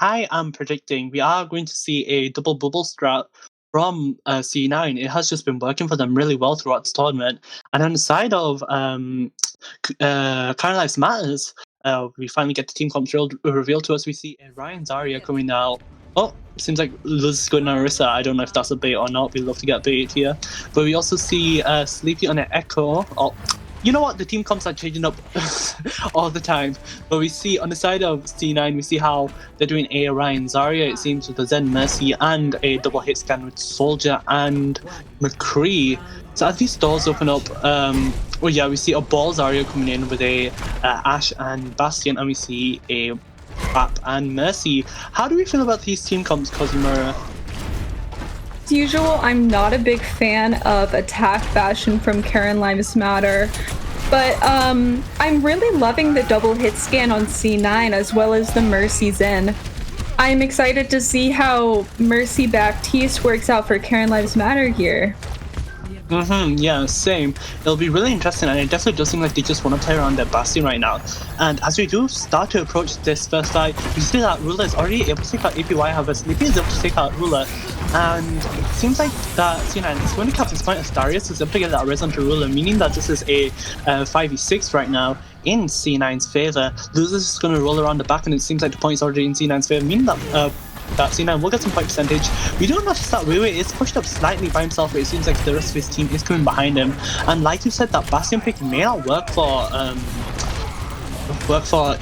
I am predicting we are going to see a double bubble strat from C9. It has just been working for them really well throughout this tournament. And on the side of Current Lives Matters, we finally get the team comps revealed to us. We see Ryan Zarya coming out. Oh, seems like Luz is going on Orisa. I don't know if that's a bait or not. We'd love to get bait here. But we also see Sleepy on an Echo. Oh, you know what? The team comps are changing up all the time. But we see on the side of C9, we see how they're doing a Ryan Zarya, it seems, with the Zen Mercy and a double hit scan with Soldier and McCree. So as these doors open up, we see a Ball Zarya coming in with a Ashe and Bastion, and we see a Rap and Mercy. How do we feel about these team comps, Cosmura? As usual, I'm not a big fan of Attack Bastion from Karen Lives Matter, but I'm really loving the double hit scan on C9 as well as the Mercy Zen. I'm excited to see how Mercy Baptiste works out for Karen Lives Matter here. Yeah, same. It'll be really interesting, and it definitely does seem like they just want to play around their Bastion right now. And as we do start to approach this first fight, we see that Ruler is already able to take out APY, however Sleepy is able to take out Ruler. And it seems like that C9 is going to cap this point as Darius is able to get that res onto Ruler, meaning that this is a 5v6 right now in C9's favor. Loser is just going to roll around the back, and it seems like the point is already in C9's favor, meaning that C9 will get some point percentage. We do notice that Weiwei is pushed up slightly by himself, but it seems like the rest of his team is coming behind him. And like you said, that Bastion pick may not work for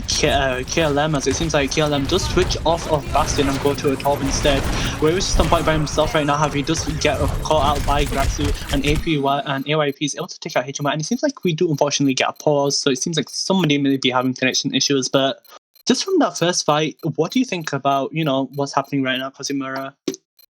KLM, as it seems like KLM does switch off of Bastion and go to a Torb instead. Weiwei's just on point by himself right now, however he does get caught out by Graxu, and APY and AYP is able to take out HMI, and it seems like we do unfortunately get a pause, so it seems like somebody may be having connection issues. But just from that first fight, what do you think about, what's happening right now, Cosmura?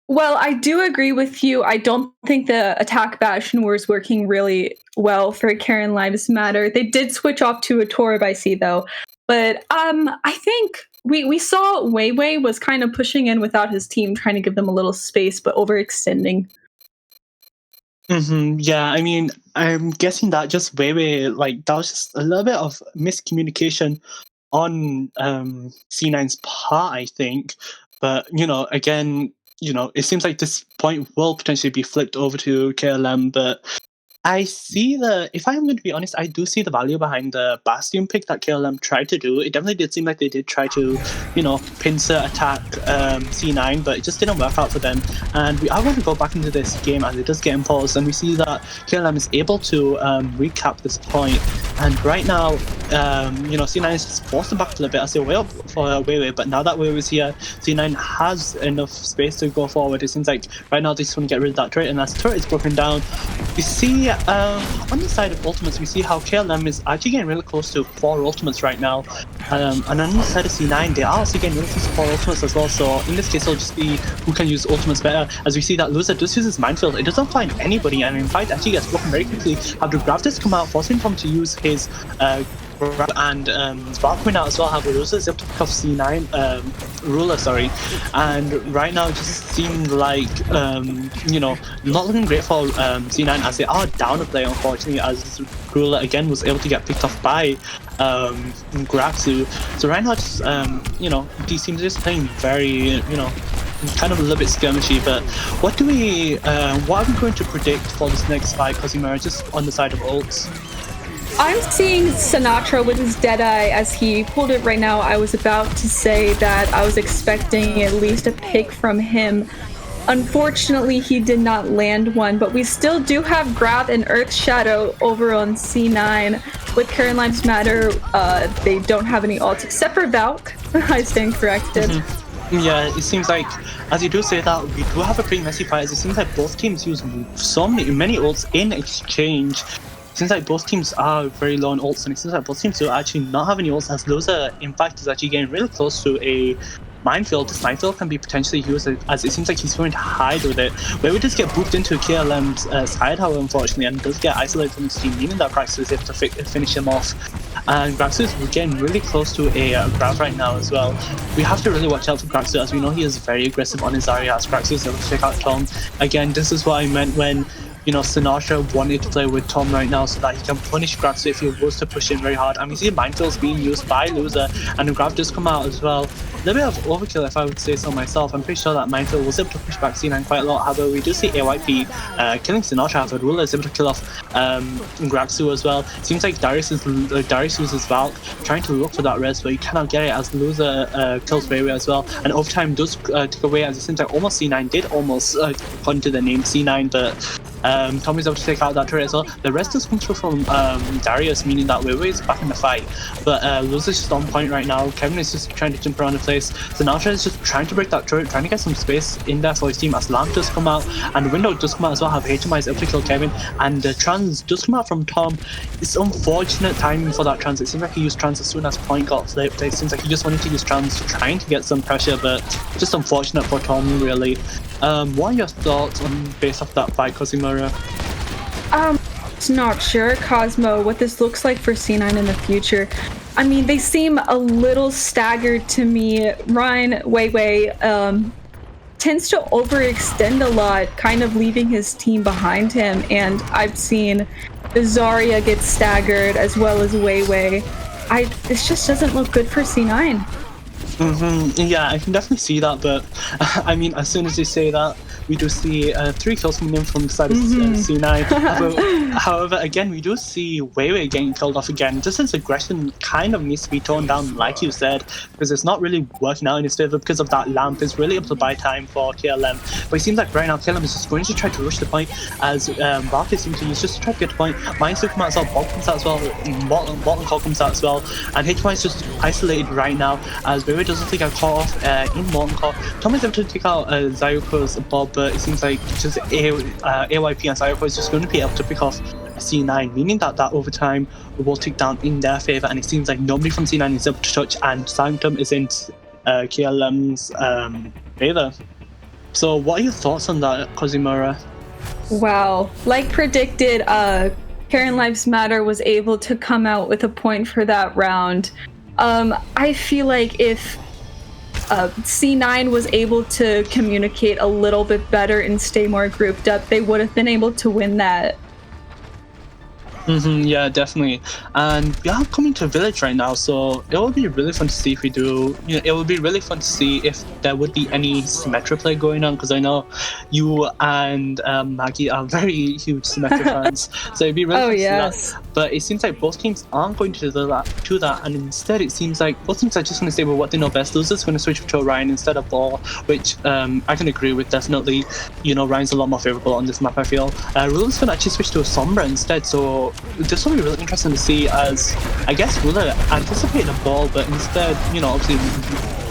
Well, I do agree with you. I don't think the Attack Bastion was working really well for Karen Lives Matter. They did switch off to a Torb, I see, though. But I think we saw Weiwei was kind of pushing in without his team, trying to give them a little space, but overextending. Yeah, I mean, I'm guessing that just Weiwei, that was just a little bit of miscommunication on C9's part, I think. But, again, it seems like this point will potentially be flipped over to KLM, but I see if I'm going to be honest, I do see the value behind the Bastion pick that KLM tried to do. It definitely did seem like they did try to, pincer attack C9, but it just didn't work out for them. And we are going to go back into this game as it does get imposed, and we see that KLM is able to recap this point. And right now, C9 is just forced to back a little bit as they wait up for Weiwei, but now that Weiwei's here, C9 has enough space to go forward. It seems like right now they just want to get rid of that turret, and as the turret is broken down, we see on the side of ultimates, we see how KLM is actually getting really close to 4 ultimates right now. And on the side of C9, they are also getting really close to 4 ultimates as well. So in this case, it'll just be who can use ultimates better. As we see that Loser does use his minefield, it doesn't find anybody, and in fact actually gets broken very quickly. After Gravitas come out, forcing him to use his and Spark coming out as well. However, Loser is able to pick off C9 Ruler, and right now it just seemed like not looking great for C9 as they are down a player, unfortunately, as Ruler again was able to get picked off by Graxu. So right now just these teams are just playing very kind of a little bit skirmishy. But what are we going to predict for this next fight, Cosmura, just on the side of ults? I'm seeing Sinatra with his Deadeye as he pulled it right now. I was about to say that I was expecting at least a pick from him. Unfortunately, he did not land one, but we still do have Grab and Earth Shadow over on C9. With Karen Lives Matter, they don't have any ults except for Valk. I stand corrected. Yeah, it seems like, as you do say that, we do have a pretty messy fight, as it seems like both teams use many ults in exchange. It seems like both teams are very low on ults, and it seems like both teams do actually not have any ults, as Loser, in fact, is actually getting really close to a minefield. This minefield can be potentially used as it seems like he's going to hide with it. Where we just get booped into KLM's side, however, unfortunately, and does get isolated from his team, meaning that Graxu is able to finish him off. And Graxu is getting really close to a grab right now as well. We have to really watch out for Graxu, as we know he is very aggressive on his Zarya, as Graxu is able to take out Tom. Again, this is what I meant when Sinatra wanted to play with Tom right now so that he can punish Graxu if he was to push in very hard. And we see Minefields being used by Loser, and the Grab does come out as well. A little bit of overkill, if I would say so myself. I'm pretty sure that Minefield was able to push back C9 quite a lot. However, we do see AYP killing Sinatra. However, Ruler is able to kill off Graxu as well. Seems like Darius uses Valk, trying to look for that res, but he cannot get it as Loser kills Ray as well. And overtime does take away, as it seems like almost C9 did almost put into the name C9, but Tom is able to take out that turret as well. The rest does come through from Darius, meaning that Weiwei is back in the fight. But Loser's just on point right now. Kevin is just trying to jump around the place. Sinatra is just trying to break that turret, trying to get some space in there for his team as Lamp does come out, and the window does come out as well. Have HMI is able to kill Kevin, and the trans does come out from Tom. It's unfortunate timing for that trans. It seems like he used trans as soon as point got flipped. It seems like he just wanted to use trans, trying to get some pressure, but just unfortunate for Tom, really. What are your thoughts on based off that fight, Cosmora? Not sure, Cosmo, what this looks like for C9 in the future. I mean, they seem a little staggered to me. Ryan Weiwei tends to overextend a lot, kind of leaving his team behind him, and I've seen Zarya get staggered as well as Weiwei. This just doesn't look good for C9. Yeah, I can definitely see that, but I mean, as soon as you say that, we do see 3 kills coming in from the side of C9. However, again, we do see Weiwei getting killed off again. Just his aggression kind of needs to be toned down, like you said, because it's not really working out in his favor because of that Lamp is really able to buy time for KLM. But it seems like right now KLM is just going to try to rush the point, as Valkyrie seems to use just to try to get the point. Mines will come out as well, Bob comes out as well, Molten Call comes out as well, and HY is just isolated right now, as Weiwei doesn't think I caught off in Molten Call. Tom is able to take out Zayuko's Bob, but it seems like just AYP and Zayuko is just going to be able to pick off C9, meaning that overtime will tick down in their favor, and it seems like nobody from C9 is able to touch, and Sanctum is in KLM's favor. So what are your thoughts on that, Cosmora? Wow, like predicted, Karen Lives Matter was able to come out with a point for that round. I feel like if C9 was able to communicate a little bit better and stay more grouped up, they would have been able to win that. Yeah, definitely. And we are coming to Village right now, so it will be really fun to see if we do. It will be really fun to see if there would be any Symmetra play going on, because I know you and Maggie are very huge Symmetra fans, so it'd be really fun to see that. But it seems like both teams aren't going to do that, and instead it seems like both teams are just going to stay with what they know best. Loser's going to switch to Ryan instead of Ball, which I can agree with, definitely. Ryan's a lot more favorable on this map, I feel. Ruler's going to actually switch to a Sombra instead, so this will be really interesting to see, as I guess Ruler anticipated a Ball, but instead, obviously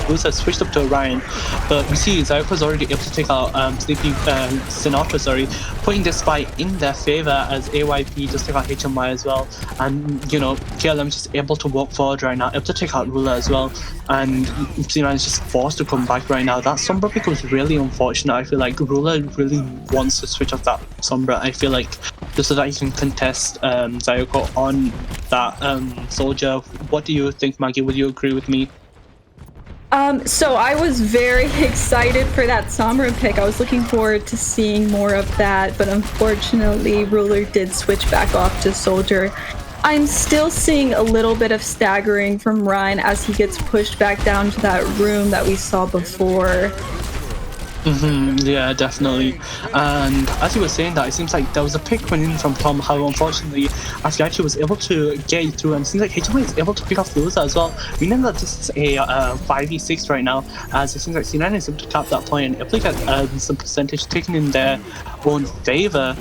Ruler switched up to Orion, but we see Zayuko's already able to take out Sinatra, putting this fight in their favor, as AYP just take out HMY as well, and KLM just able to walk forward right now, able to take out Ruler as well, and C9 is just forced to come back right now. That Sombra becomes really unfortunate. I feel like Ruler really wants to switch off that Sombra, I feel like, just so that he can contest Zayuko on that soldier. What do you think, Maggie? Would you agree with me? So I was very excited for that Sombra pick. I was looking forward to seeing more of that, but unfortunately Ruler did switch back off to Soldier. I'm still seeing a little bit of staggering from Ryan as he gets pushed back down to that room that we saw before. Yeah, definitely. And as you were saying that, it seems like there was a pick coming in from Tom, how unfortunately Afiachi was able to get it through, and it seems like HMI is able to pick off Loser as well. We know that this is a 5v6 right now, as it seems like C9 is able to cap that point and able to get some percentage taken in their own favor.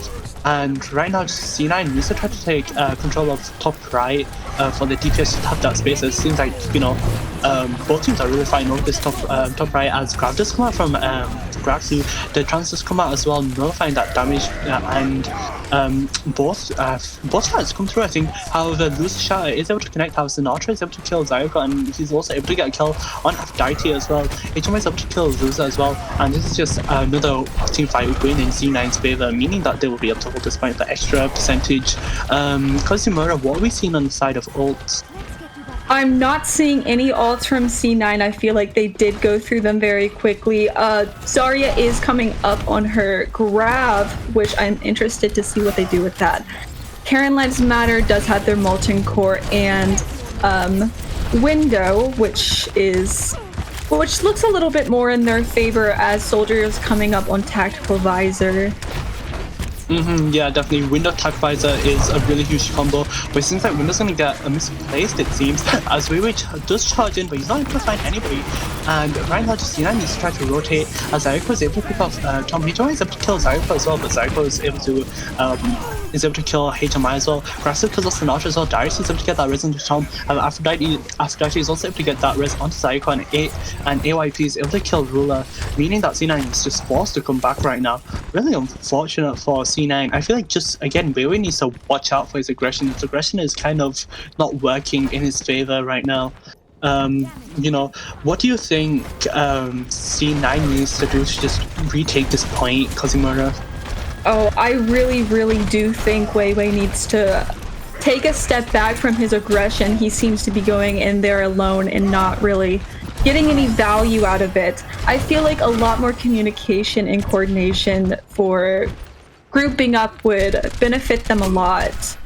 And right now C9 needs to try to take control of top right for the DPS to have that space. It seems like both teams are really fighting over this top right, as Grav does come out from Graxu. The trans does come out as well, nullifying that damage, and both shots come through, I think. However, Loose Shatter is able to connect, how Sinatra is able to kill Zayuko, and he's also able to get a kill on Aphrodite as well. HMI is able to kill Loser as well, and this is just another team fight win in C9's favor, meaning that they will be able to hold this point for extra percentage. Cosmora, what are we seeing on the side of ults? I'm not seeing any ults from C9. I feel like they did go through them very quickly. Zarya is coming up on her grab, which I'm interested to see what they do with that. Karen Lives Matter does have their Molten Core and Window, which looks a little bit more in their favor as Soldier is coming up on Tactical Visor. Yeah, definitely. Window Tech Visor is a really huge combo, but it seems like Window's gonna get misplaced, it seems, as Weiwei does charge in, but he's not able to find anybody. And right now, just C9 needs to try to rotate, as Zyko is able to pick off Tom. H.M.I. is able to kill Zyko as well, but Zyko is able to kill H.M.I. as well. Grasser kills off Sinatra as well. Darius is able to get that res into Tom. Aphrodite is also able to get that res onto Zyko, and AYP is able to kill Ruler, meaning that C9 is just forced to come back right now. Really unfortunate for C9. I feel like just again, Weiwei needs to watch out for his aggression. His aggression is kind of not working in his favor right now. What do you think C9 needs to do to just retake this point, Kazimura? Oh, I really, really do think Weiwei needs to take a step back from his aggression. He seems to be going in there alone and not really getting any value out of it. I feel like a lot more communication and coordination for grouping up would benefit them a lot.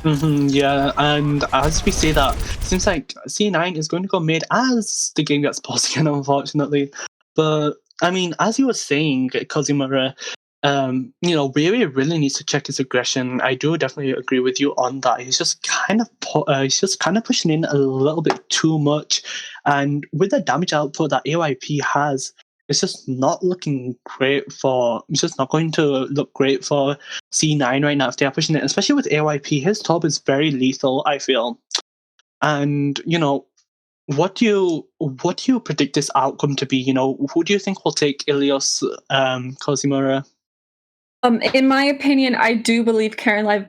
Yeah, and as we say that, it seems like C9 is going to go mid as the game gets paused again, unfortunately. But I mean, as you were saying, Kazimura, Weiwei really needs to check his aggression. I do definitely agree with you on that. He's just kind of pushing in a little bit too much, and with the damage output that AYP has, it's just not looking great for. It's just not going to look great for C9 right now if they are pushing it, especially with AYP. His top is very lethal, I feel, and what do you predict this outcome to be? Who do you think will take Ilios, Kazimura? In my opinion, I do believe Karen Lives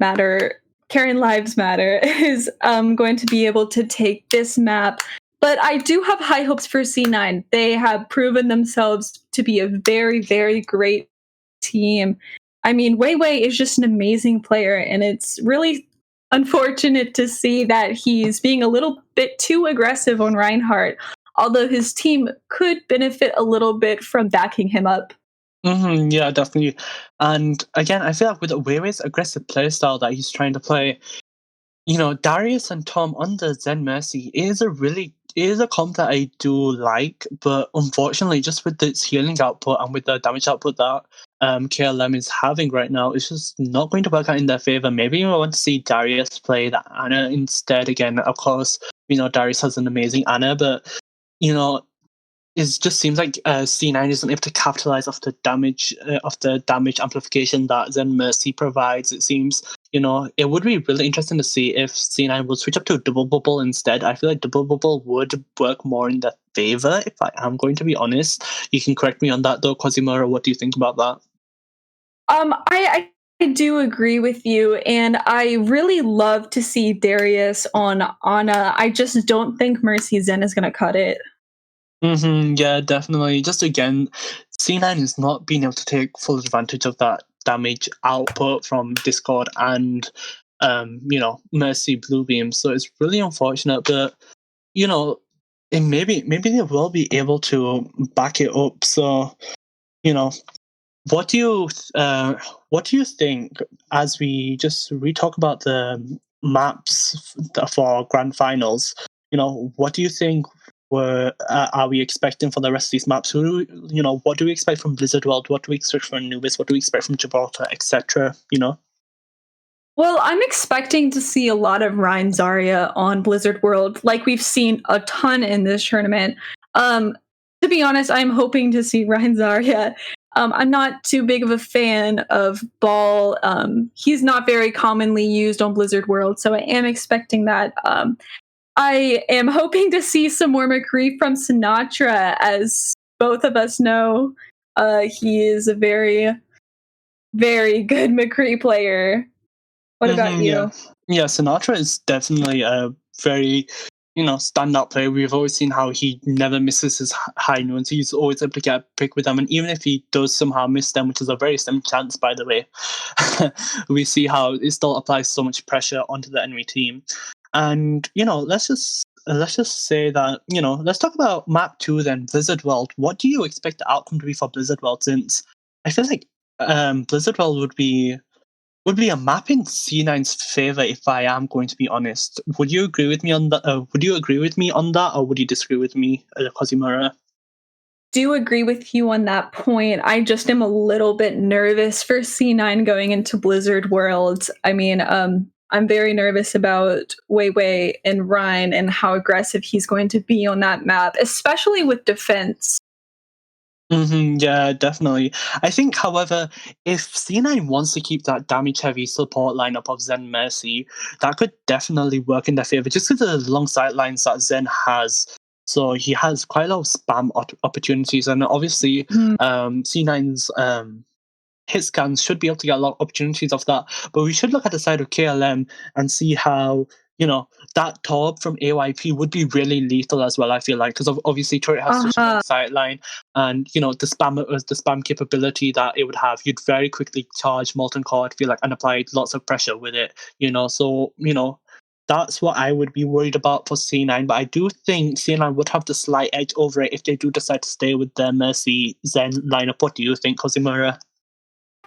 Matter is going to be able to take this map. But I do have high hopes for C9. They have proven themselves to be a very, very great team. I mean, Weiwei is just an amazing player, and it's really unfortunate to see that he's being a little bit too aggressive on Reinhardt, although his team could benefit a little bit from backing him up. Yeah, definitely. And again, I feel like with Weiwei's aggressive playstyle that he's trying to play, Darius and Tom under Zen Mercy is a comp that I do like, but unfortunately, just with its healing output and with the damage output that KLM is having right now, it's just not going to work out in their favor. Maybe we want to see Darius play the Ana instead. Again, of course, Darius has an amazing Ana, but it just seems like C9 isn't able to capitalize off the damage amplification that Zen Mercy provides. It seems, it would be really interesting to see if C9 would switch up to a double bubble instead. I feel like double bubble would work more in their favor, if I am going to be honest. You can correct me on that though, Kazimura. What do you think about that? I do agree with you, and I really love to see Darius on Ana. I just don't think Mercy Zen is going to cut it. Yeah, definitely. Just again, C9 is not being able to take full advantage of that damage output from Discord and Mercy Bluebeam. So it's really unfortunate, but and maybe they will be able to back it up. So what do you think as we talk about the maps for grand finals? What do you think are we expecting for the rest of these maps? What do we expect from Blizzard World? What do we expect from Anubis? What do we expect from Gibraltar, etc.? Well, I'm expecting to see a lot of Rein Zarya on Blizzard World, like we've seen a ton in this tournament. To be honest, I'm hoping to see Rein Zarya. I'm not too big of a fan of Ball. He's not very commonly used on Blizzard World, so I am expecting that. I am hoping to see some more McCree from Sinatra, as both of us know. He is a very, very good McCree player. What about you? Yeah, Sinatra is definitely a very, standout player. We've always seen how he never misses his high noons. He's always able to get a pick with them. And even if he does somehow miss them, which is a very slim chance, by the way, we see how it still applies so much pressure onto the enemy team. And let's just say that let's talk about map 2 then, Blizzard World. What do you expect the outcome to be for Blizzard World? Since I feel like Blizzard World would be a map in C9's favor, if I am going to be honest. Would you agree with me on that? Would you agree with me on that, or would you disagree with me, Kazimura? Do agree with you on that point. I just am a little bit nervous for C9 going into Blizzard World. I mean, I'm very nervous about Weiwei and Ryan and how aggressive he's going to be on that map, especially with defense. Yeah, definitely. I think, however, if C9 wants to keep that damage-heavy support lineup of Zen Mercy, that could definitely work in their favor, just because of the long sidelines that Zen has. So he has quite a lot of spam opportunities, and obviously, C9's hit scans should be able to get a lot of opportunities of that. But we should look at the side of KLM and see how that Torb from AYP would be really lethal as well. I feel like, because obviously Turret has such a long sideline, and the spam capability that it would have, you'd very quickly charge Molten Core, I feel like, and apply lots of pressure with it. So that's what I would be worried about for C9. But I do think C9 would have the slight edge over it if they do decide to stay with their Mercy Zen lineup. What do you think, Kazimura?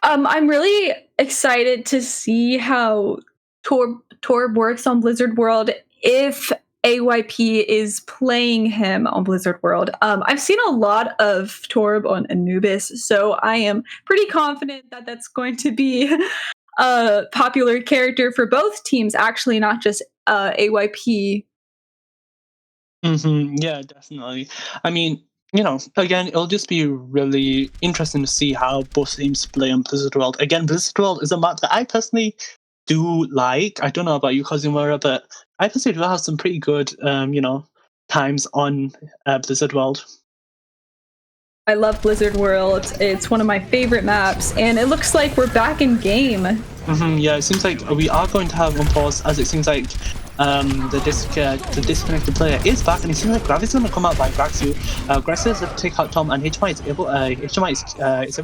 I'm really excited to see how Torb works on Blizzard World if AYP is playing him on Blizzard World. I've seen a lot of Torb on Anubis, so I am pretty confident that that's going to be a popular character for both teams, actually, not just AYP. Yeah, definitely. I mean, again, it'll just be really interesting to see how both teams play on Blizzard World. Again, Blizzard World is a map that I personally do like. I don't know about you, Kazimura, but I personally do have some pretty good, times on Blizzard World. I love Blizzard World. It's one of my favorite maps, and it looks like we're back in game. Yeah, it seems like we are going to have unpause, as it seems like the disconnected player is back, and it seems like Grav is going to come out by Graxu. Graxu is able to take out Tom, and HMI is able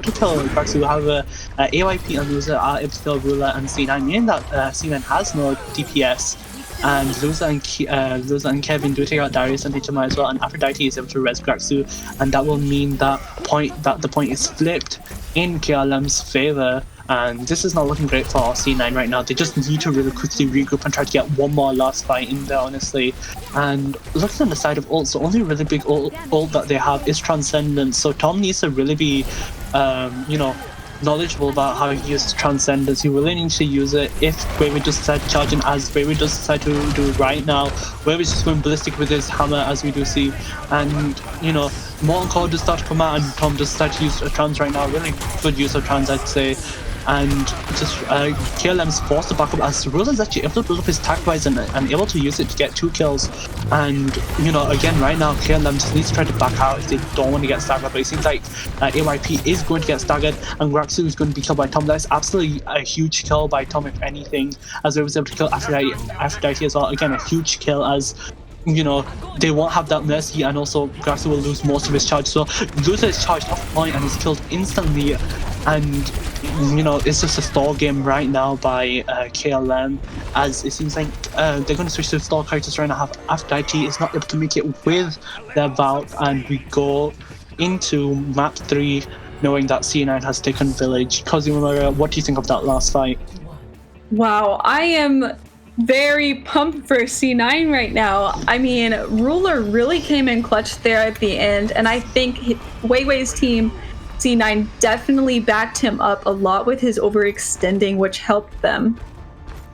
to kill Graxu. However, AYP and Loser are able to kill Ruler and C9, meaning that C9 has no DPS. And Loser and Kevin do take out Darius and HMI as well, and Aphrodite is able to res Graxu, and that will mean that the point is flipped in KLM's favor. And this is not looking great for C9 right now. They just need to really quickly regroup and try to get one more last fight in there, honestly. And looking on the side of ults, the only really big ult that they have is Transcendence. So Tom needs to really be, knowledgeable about how he uses Transcendence. He really needs to use it if Weiwei does decide to charge in, as Weiwei does decide to do right now. Weiwei's just going ballistic with his hammer, as we do see. And, Molten Core does start to come out, and Tom does start to use a Trans right now. Really good use of Trans, I'd say. And just KLM's forced to back up, as Ruler is actually able to build up his tac rise and able to use it to get 2 kills. And again, right now KLM just needs to try to back out if they don't want to get staggered. But it seems like AYP is going to get staggered, and Graxu is going to be killed by Tom. That's absolutely a huge kill by Tom, if anything, as they was able to kill Aphrodite as well. Again, a huge kill, as they won't have that Mercy, and also Graxu will lose most of his charge. So Loser is charged off point and is killed instantly, and it's just a stall game right now by KLM, as it seems like they're going to switch to stall characters right now. Aphrodite is not able to make it with their Valk, and we go into map 3 knowing that C9 has taken Village. Kazimura, what do you think of that last fight? Wow, I am very pumped for C9 right now. I mean, Ruler really came in clutch there at the end, and I think Weiwei's team, C9, definitely backed him up a lot with his overextending, which helped them.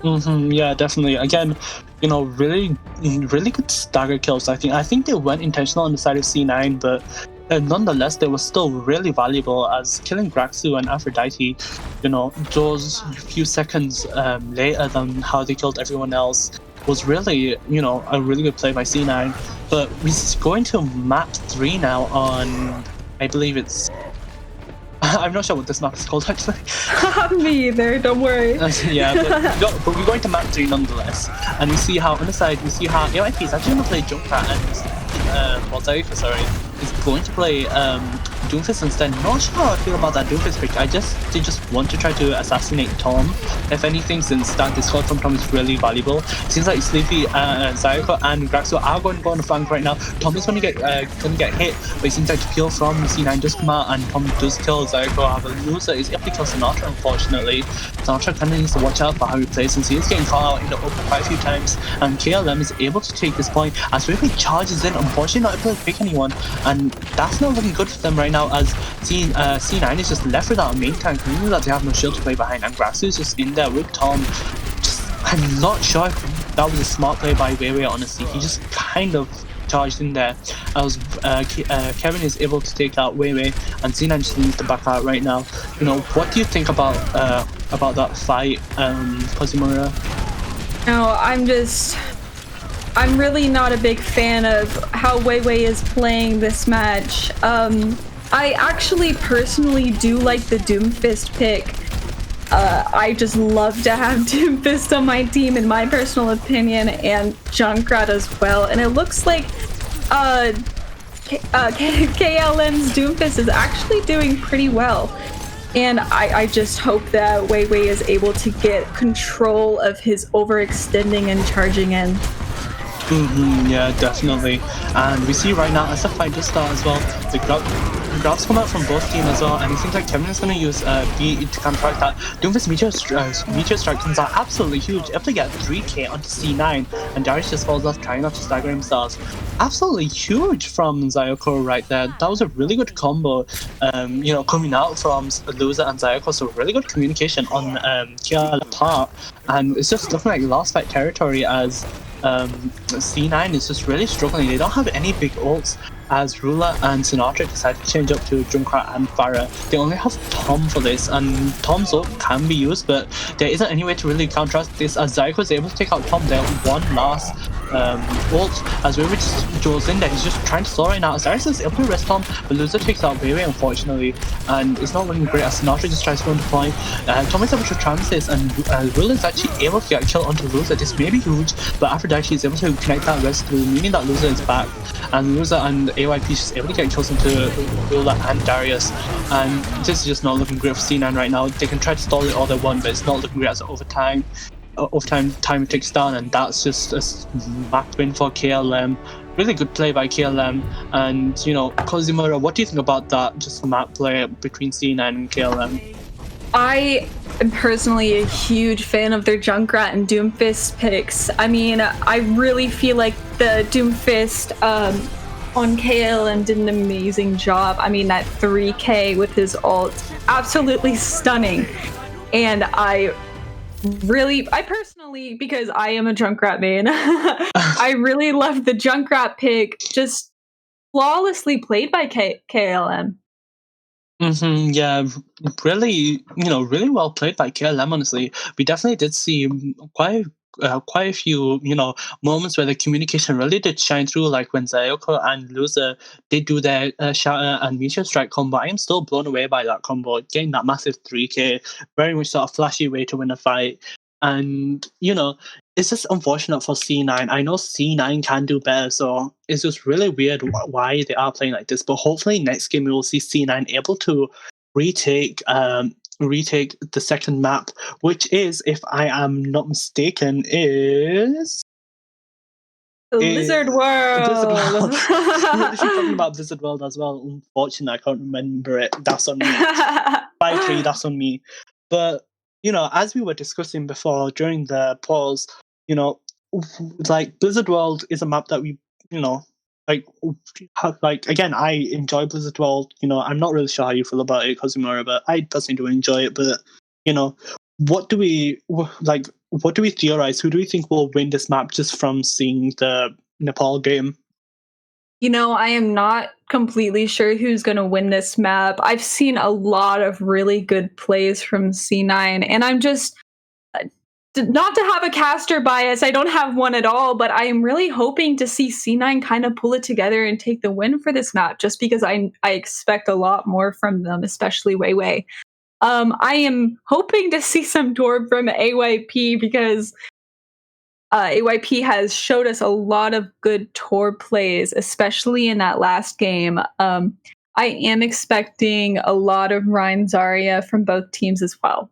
Yeah, definitely. Again, really, really good stagger kills. I think they went intentional on the side of C9, but nonetheless, they were still really valuable, as killing Graxu and Aphrodite, those few seconds later than how they killed everyone else, was really, a really good play by C9. But we're going to map 3 now on, I believe it's... I'm not sure what this map is called, actually. Me either, don't worry. Yeah, but we're going to map 3 nonetheless. And we see how, on the side, AYP is actually going to play Junkrat, and Zaifa, is going to play Doomfist instead. Not sure how I feel about that Doomfist pick. They just want to try to assassinate Tom. If anything, since that Discord from Tom is really valuable. Seems like Sleepy, Zyoko, and Graxo are going to go on the flank right now. Tom is going to get hit, but it seems like the kill from C9 does come out, and Tom does kill Zyoko. However, Loser is able to kill Sinatra, unfortunately. Sinatra kind of needs to watch out for how he plays, since he is getting caught out in the open quite a few times, and KLM is able to take this point as Ripley charges in, unfortunately not able to pick anyone, and that's not looking good for them right now, as C9 is just left without a main tank, meaning that they have no shield to play behind, and Graxu is just in there with Tom. I'm not sure if that was a smart play by Weiwei, honestly. He just kind of charged in there. As Kevin is able to take out Weiwei, and C9 just needs to back out right now. You know, what do you think about that fight, Kozimura? No, I'm really not a big fan of how Weiwei is playing this match. I actually personally do like the Doomfist pick. I just love to have Doomfist on my team, in my personal opinion, and Junkrat as well. And it looks like KLM's Doomfist is actually doing pretty well. And I just hope that Weiwei is able to get control of his overextending and charging in. Yeah, definitely. And we see right now, as the fight does start as well, the grabs come out from both teams as well, and it seems like Kevin is going to use B to counteract that. Doomfist Meteor Strike comes out absolutely huge, able to get 3k onto C9, and Darius just falls off trying not to stagger himself. Absolutely huge from Zyoko right there. That was a really good combo, you know, coming out from Loser and Zyoko, so really good communication on Kia's part, and it's just looking like last fight territory as C9 is just really struggling. They don't have any big ults, as Rula and Sinatra decided to change up to Junkrat and Farah. They only have Tom for this, and Tom's ult can be used, but there isn't any way to really counteract this, as Zyoko is able to take out Tom there one last ult, as Weiwei just draws in there. He's just trying to slow right now, as Darius is able to rest Tom, but Loser takes out Weiwei, unfortunately, and it's not looking great as Sinatra just tries to go on the point. Tom is able to trans this, and Rula is actually able to get a kill onto Loser. This may be huge, but after that she's able to connect that rest through, meaning that Loser is back, and Loser and AYP is able to get kills into Rula and Darius, and this is just not looking great for C9 right now. They can try to stall it all they want, but it's not looking great as overtime time ticks down, and that's just a map win for KLM. Really good play by KLM, and you know, Kozimura, what do you think about that just map play between C9 and KLM? I am personally a huge fan of their Junkrat and Doomfist picks. I mean, I really feel like the Doomfist on KLM did an amazing job. I mean, that 3k with his ult, absolutely stunning. And I personally, because I am a Junkrat main, I really love the Junkrat pick, just flawlessly played by KLM. Yeah, really, really well played by KLM, honestly. We definitely did see quite a few, moments where the communication really did shine through, like when Zyoko and Loser did do their Shatter and Meteor Strike combo. I am still blown away by that combo, getting that massive 3k, very much sort of flashy way to win a fight. And, it's just unfortunate for C9. I know C9 can do better, so it's just really weird why they are playing like this. But hopefully next game we will see C9 able to retake the second map, which is, if I am not mistaken, is Blizzard World. Blizzard World. We were talking about Blizzard World as well. Unfortunately, I can't remember it. That's on me. 5-3, that's on me. But as we were discussing before during the pause, like Blizzard World is a map that we, again, I enjoy Blizzard World. I'm not really sure how you feel about it, Kozimura, but I personally do enjoy it. But what do we theorize? Who do we think will win this map just from seeing the Nepal game? I am not completely sure who's going to win this map. I've seen a lot of really good plays from C9, and I'm just, not to have a caster bias, I don't have one at all, but I am really hoping to see C9 kind of pull it together and take the win for this map, just because I expect a lot more from them, especially Weiwei. I am hoping to see some Torb from AYP, because AYP has showed us a lot of good Torb plays, especially in that last game. I am expecting a lot of Ryan Zarya from both teams as well.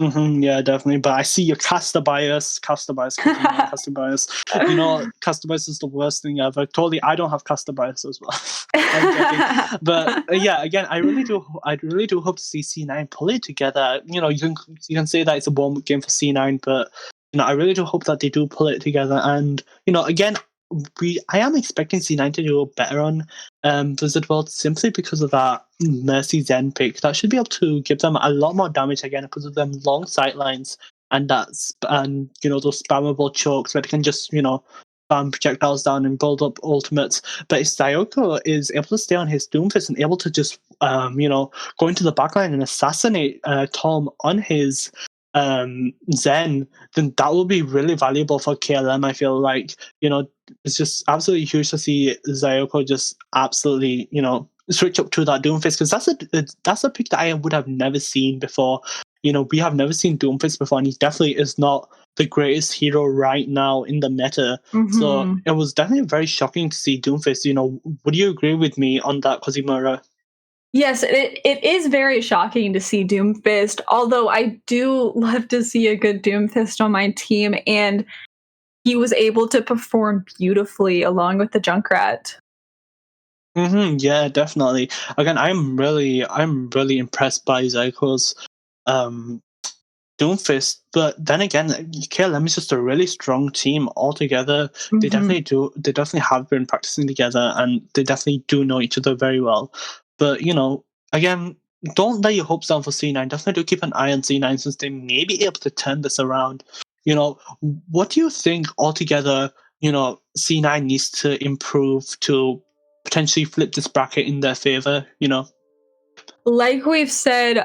Yeah, definitely. But I see your caster bias, caster bias, caster bias. Caster bias is the worst thing ever. Totally, I don't have caster bias as well. I'm joking. But yeah, again, I really do hope to see C9 pull it together. You can say that it's a warm game for C9, but I really do hope that they do pull it together. And again, I am expecting C9 to do better on Blizzard World simply because of that Mercy Zen pick. That should be able to give them a lot more damage again because of them long sightlines and those spammable chokes where they can just spam projectiles down and build up ultimates. But if Sayoko is able to stay on his Doomfist and able to just go into the backline and assassinate Tom on his Zen, then that will be really valuable for KLM. I feel like it's just absolutely huge to see Sayoko just absolutely switch up to that Doomfist, because that's a pick that I would have never seen before. We have never seen Doomfist before, and he definitely is not the greatest hero right now in the meta. So it was definitely very shocking to see Doomfist. Would you agree with me on that, Kozimura? Yes, it is very shocking to see Doomfist, although I do love to see a good Doomfist on my team, and he was able to perform beautifully along with the Junkrat. Yeah, definitely. Again, I'm really impressed by Zyko's Doomfist, but then again, KLM is just a really strong team altogether. They definitely have been practicing together, and they definitely do know each other very well. But again, don't let your hopes down for C9. Definitely do keep an eye on C9 since they may be able to turn this around. What do you think altogether? C9 needs to improve to potentially flip this bracket in their favor. Like we've said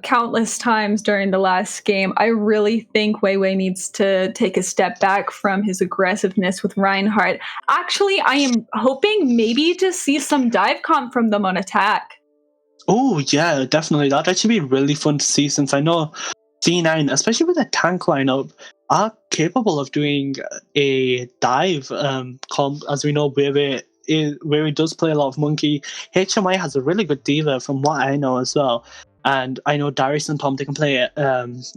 countless times during the last game, I really think Weiwei needs to take a step back from his aggressiveness with Reinhardt. Actually, I am hoping maybe to see some dive comp from them on attack. Oh, yeah, definitely. That'd actually be really fun to see, since I know C9, especially with a tank lineup, are capable of doing a dive comp. As we know, Weiwei does play a lot of Monkey. HMI has a really good diva from what I know as well. And I know Darius and Tom, they can play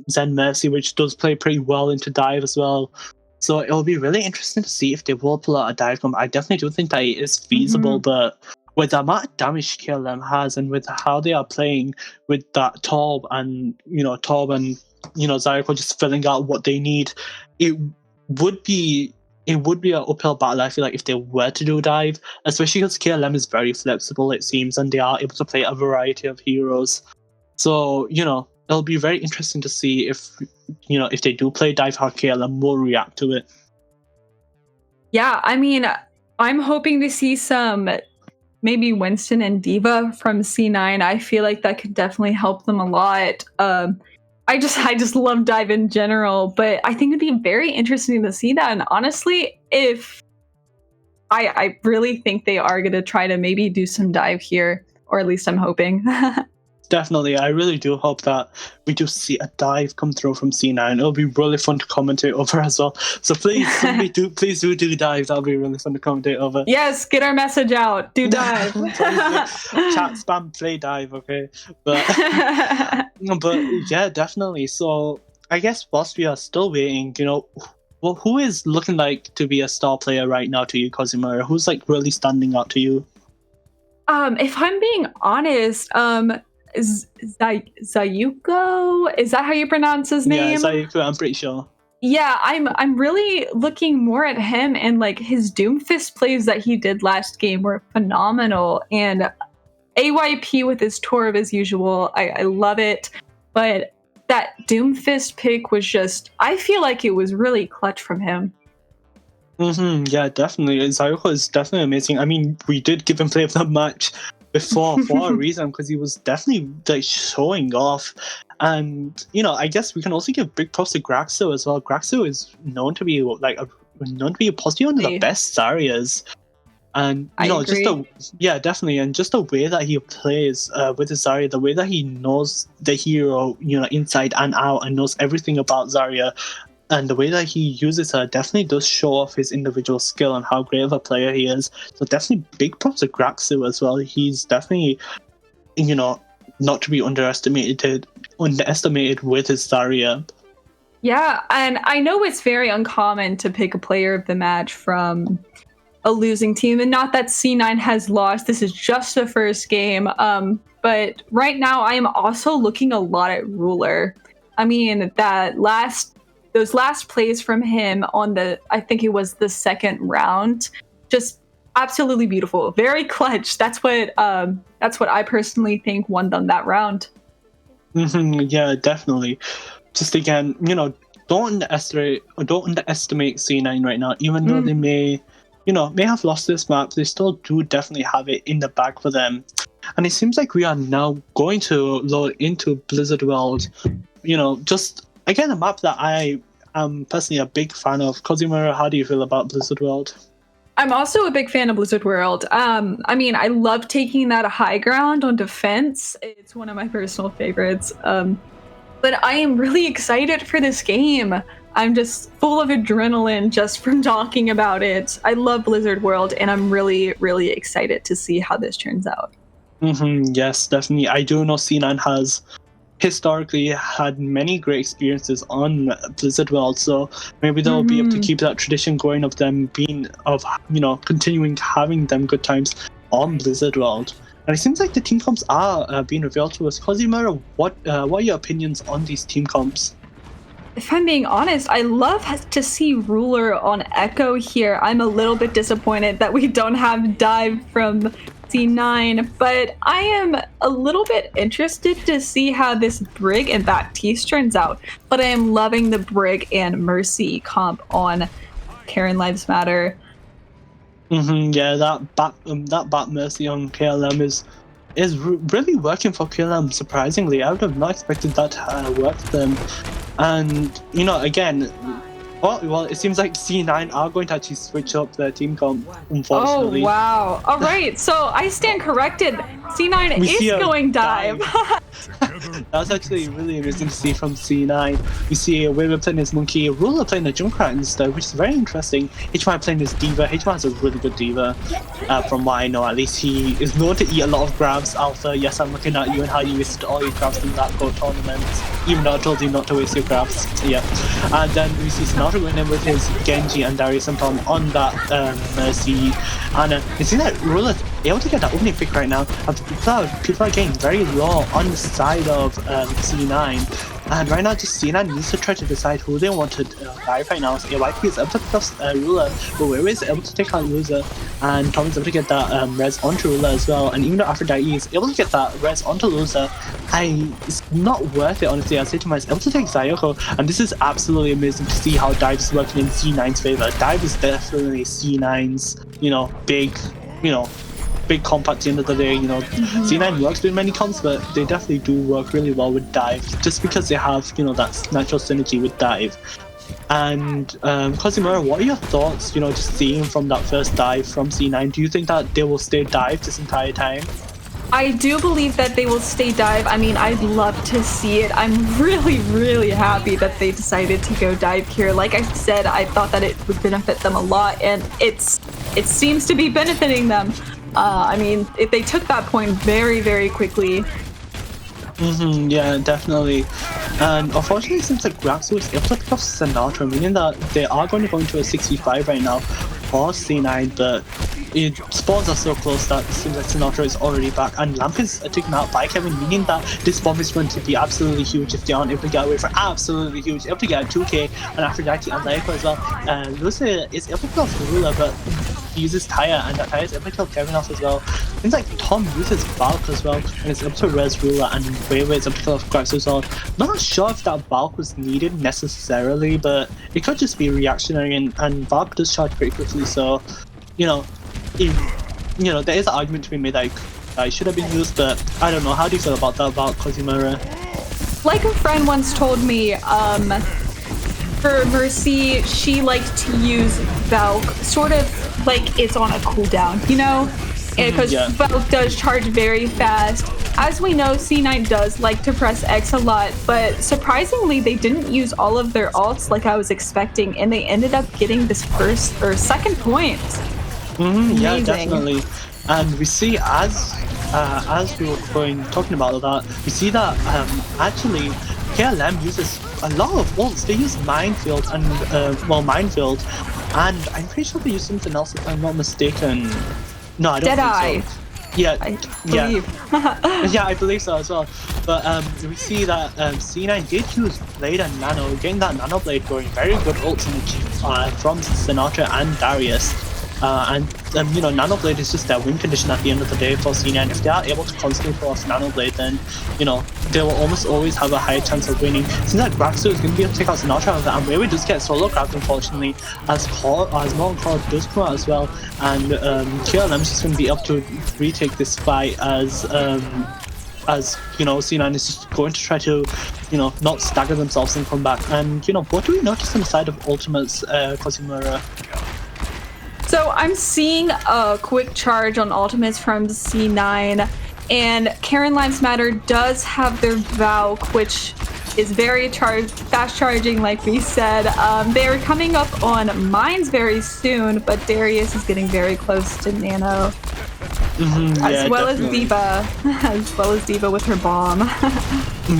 Zen Mercy, which does play pretty well into dive as well. So it'll be really interesting to see if they will pull out a dive comp. I definitely do think that it is feasible, but with the amount of damage KLM has and with how they are playing with that Torb and Zyoko just filling out what they need, it would be an uphill battle, I feel like, if they were to do a dive, especially because KLM is very flexible, it seems, and they are able to play a variety of heroes. So, it'll be very interesting to see if they do play dive, how KLM will react to it. Yeah, I mean, I'm hoping to see some maybe Winston and Diva from C9. I feel like that could definitely help them a lot. I just love dive in general, but I think it'd be very interesting to see that. And honestly, if I really think they are going to try to maybe do some dive here, or at least I'm hoping. Definitely, I really do hope that we do see a dive come through from C9. It'll be really fun to commentate over as well. So please do dive. That'll be really fun to commentate over. Yes, get our message out. Do dive. Chat, spam, play dive, okay? But yeah, definitely. So I guess whilst we are still waiting, well, who is looking like to be a star player right now to you, Kozimura? Who's like really standing out to you? If I'm being honest, Zayuko, is that how you pronounce his name? Yeah, Zayuko, I'm pretty sure. Yeah, I'm really looking more at him, and like his Doomfist plays that he did last game were phenomenal, and AYP with his Torb as usual, I love it, but that Doomfist pick was just, I feel like it was really clutch from him. Yeah, definitely. Zayuko is definitely amazing. I mean, we did give him play of the match before for a reason, because he was definitely like showing off. And I guess we can also give big props to Graxo as well. Graxo is known to be possibly one of the best Zaryas. And definitely, and just the way that he plays with his Zarya, the way that he knows the hero, inside and out, and knows everything about Zarya. and the way that he uses her definitely does show off his individual skill and how great of a player he is. So definitely big props to Graxu as well. He's definitely, not to be underestimated with his Zarya. Yeah, and I know it's very uncommon to pick a player of the match from a losing team, and not that C9 has lost. This is just the first game. But right now, I am also looking a lot at Ruler. I mean, those last plays from him on I think it was the second round, just absolutely beautiful, very clutch. That's what I personally think won them that round. Yeah, definitely. Just again, don't underestimate C9 right now, even though they may have lost this map. They still do definitely have it in the bag for them. And it seems like we are now going to load into Blizzard World. Just again a map that I am personally a big fan of. Cosima, how do you feel about Blizzard World? I'm also a big fan of Blizzard World. I mean, I love taking that high ground on defense. It's one of my personal favorites. But I am really excited for this game. I'm just full of adrenaline just from talking about it. I love Blizzard World, and I'm really, really excited to see how this turns out. Yes, definitely. I do know C9 has historically had many great experiences on Blizzard World, so maybe they'll be able to keep that tradition going of them continuing having them good times on Blizzard World. And it seems like the team comps are being revealed to us. Cosima, what are your opinions on these team comps? If I'm being honest, I love to see Ruler on Echo here. I'm a little bit disappointed that we don't have Dive from C9, but I am a little bit interested to see how this Brig and Baptiste turns out. But I am loving the Brig and Mercy comp on Karen Lives Matter. Yeah, that Bat Mercy on KLM is really working for KLM, surprisingly. I would have not expected that to work for them. And, again, well, it seems like C9 are going to actually switch up their team comp, unfortunately. Oh, wow. All right, so I stand corrected. C9 is going Dive. That's actually really amazing to see from C9. You see Waver playing his Monkey, Ruler playing a Junkrat instead, which is very interesting. HMI playing his Diva. HMI is a really good Diva, from what I know at least. He is known to eat a lot of grabs. Alpha, yes, I'm looking at you and how you wasted all your grabs in that Go tournament, even though I told you not to waste your grabs. Yeah. And then we see Sinatra going in with his Genji and Darius Anton on that Mercy. And it seems like Ruler able to get that opening pick right now. People are getting very low on the side of C9. And right now, just C9 needs to try to decide who they want to dive right now. So AYP is able to pick off Ruler, but Wewe is able to take out Loser, and Tom is able to get that res onto Ruler as well. And even though Aphrodite is able to get that res onto Loser, it's not worth it, honestly. I'd say to myself, able to take Zayoko, and this is absolutely amazing to see how Dive is working in C9's favor. Dive is definitely C9's, big comp at the end of the day. C9 works with many comps, but they definitely do work really well with Dive, just because they have that natural synergy with Dive. And Cosima, what are your thoughts, just seeing from that first dive from C9? Do you think that they will stay Dive this entire time? I do believe that they will stay Dive. I mean, I'd love to see it. I'm really, really happy that they decided to go Dive here. Like I said, I thought that it would benefit them a lot, and it seems to be benefiting them. I mean, they took that point very, very quickly. Yeah, definitely. And unfortunately, it seems like Graxu is able to pick off Sinatra, meaning that they are going to go into a 6v5 right now for C9, but spawns are so close that it seems like Sinatra is already back, and Lamp is taken out by Kevin, meaning that this bomb is going to be absolutely huge if they aren't able to get away from absolutely huge. Able to get a 2k and Aphrodite and Laiko as well. Lucy is able to kill off Ruler, but he uses Taya, and that Taya is able to kill Kevin off as well. Seems like Tom uses Valk as well, and is able to res Ruler, and Wewe is able to kill off Grax as well. Not sure if that Valk was needed necessarily, but it could just be reactionary, and Valk does charge pretty quickly, so there is an argument to be made that it should have been used, but I don't know. How do you feel about that, about Cosima? Like a friend once told me, for Mercy, she liked to use Valk sort of like it's on a cooldown, because Valk does charge very fast. as we know, C9 does like to press X a lot, but surprisingly, they didn't use all of their ults like I was expecting, and they ended up getting this first or second point. Yeah, definitely. And we see as we were talking about that, we see that actually KLM uses a lot of ults. They use minefield and minefield, and I'm pretty sure they use something else if I'm not mistaken. No, I don't think so. Yeah, I believe. yeah, I believe so as well. But we see that C9 did use Blade and Nano, getting that Nano Blade going. Very good ults from Sinatra and Darius. You know, Nano Blade is just their win condition at the end of the day for C9. If they are able to constantly pull off Nano Blade, then, you know, they will almost always have a higher chance of winning. Since that Graxo is going to be able to take out Sinatra, and Wewe does get solo grabbed, unfortunately, as Molten Core does come out as well, and KLM is just going to be able to retake this fight as you know, C9 is just going to try to, you know, not stagger themselves and come back. And, you know, what do we notice on the side of Ultimates, Cosmura? So I'm seeing a quick charge on ultimates from C9, and Karen Limes Matter does have their Valk, which is very fast charging, like we said. They're coming up on mines very soon, but Darius is getting very close to Nano. As well as Diva with her bomb.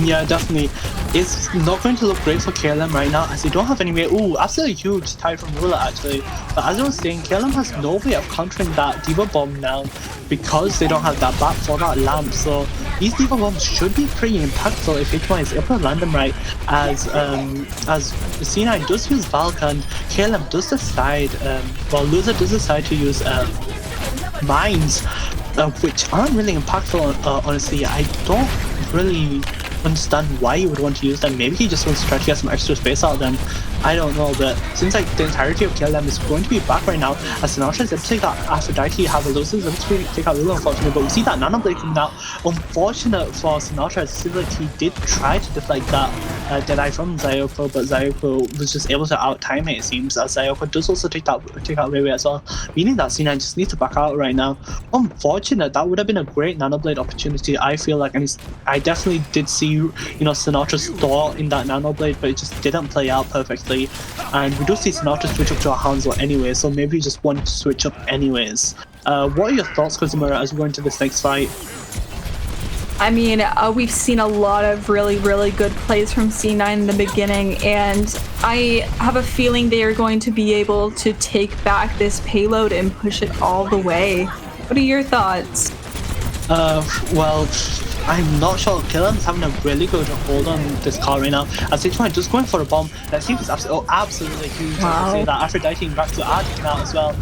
Yeah, definitely. It's not going to look great for KLM right now, as they don't have any way. Ooh, absolutely huge tie from Ruler actually. But as I was saying, KLM has no way of countering that Diva bomb now, because they don't have that back for that lamp. So these Diva bombs should be pretty impactful if H1 is able to land them right. As C9 does use Valk and KLM does decide, Loser does decide to use mines, which aren't really impactful. Honestly, I don't really understand why you would want to use them. Maybe he just wants to try to get some extra space out of them. I don't know, but seems like the entirety of KLM is going to be back right now, as Sinatra is able to take out Aphrodite, have a loses, able to take out Lulu, unfortunately, but we see that Nano Blade coming out. Unfortunate for Sinatra, it seems like he did try to deflect that Deadeye from Zayoko, but Zayoko was just able to out-time it seems, as Zayoko does also take out Wewe as well, meaning that C9 just needs to back out right now. Unfortunate, that would have been a great Nano Blade opportunity, I feel like, and I definitely did see, you know, Sinatra's thought in that Nano Blade, but it just didn't play out perfectly. And we do see Sinatra switch up to a Hanzo anyway, so maybe he just wanted to switch up anyways. What are your thoughts, Cosmura, as we go into this next fight? I mean, we've seen a lot of really, really good plays from C9 in the beginning, and I have a feeling they are going to be able to take back this payload and push it all the way. What are your thoughts? Well, I'm not sure. KLM's having a really good hold on this car right now. As H1 just going for a bomb. That seems absolutely huge. Wow. I say that Aphrodite and Graxo are taking out as well.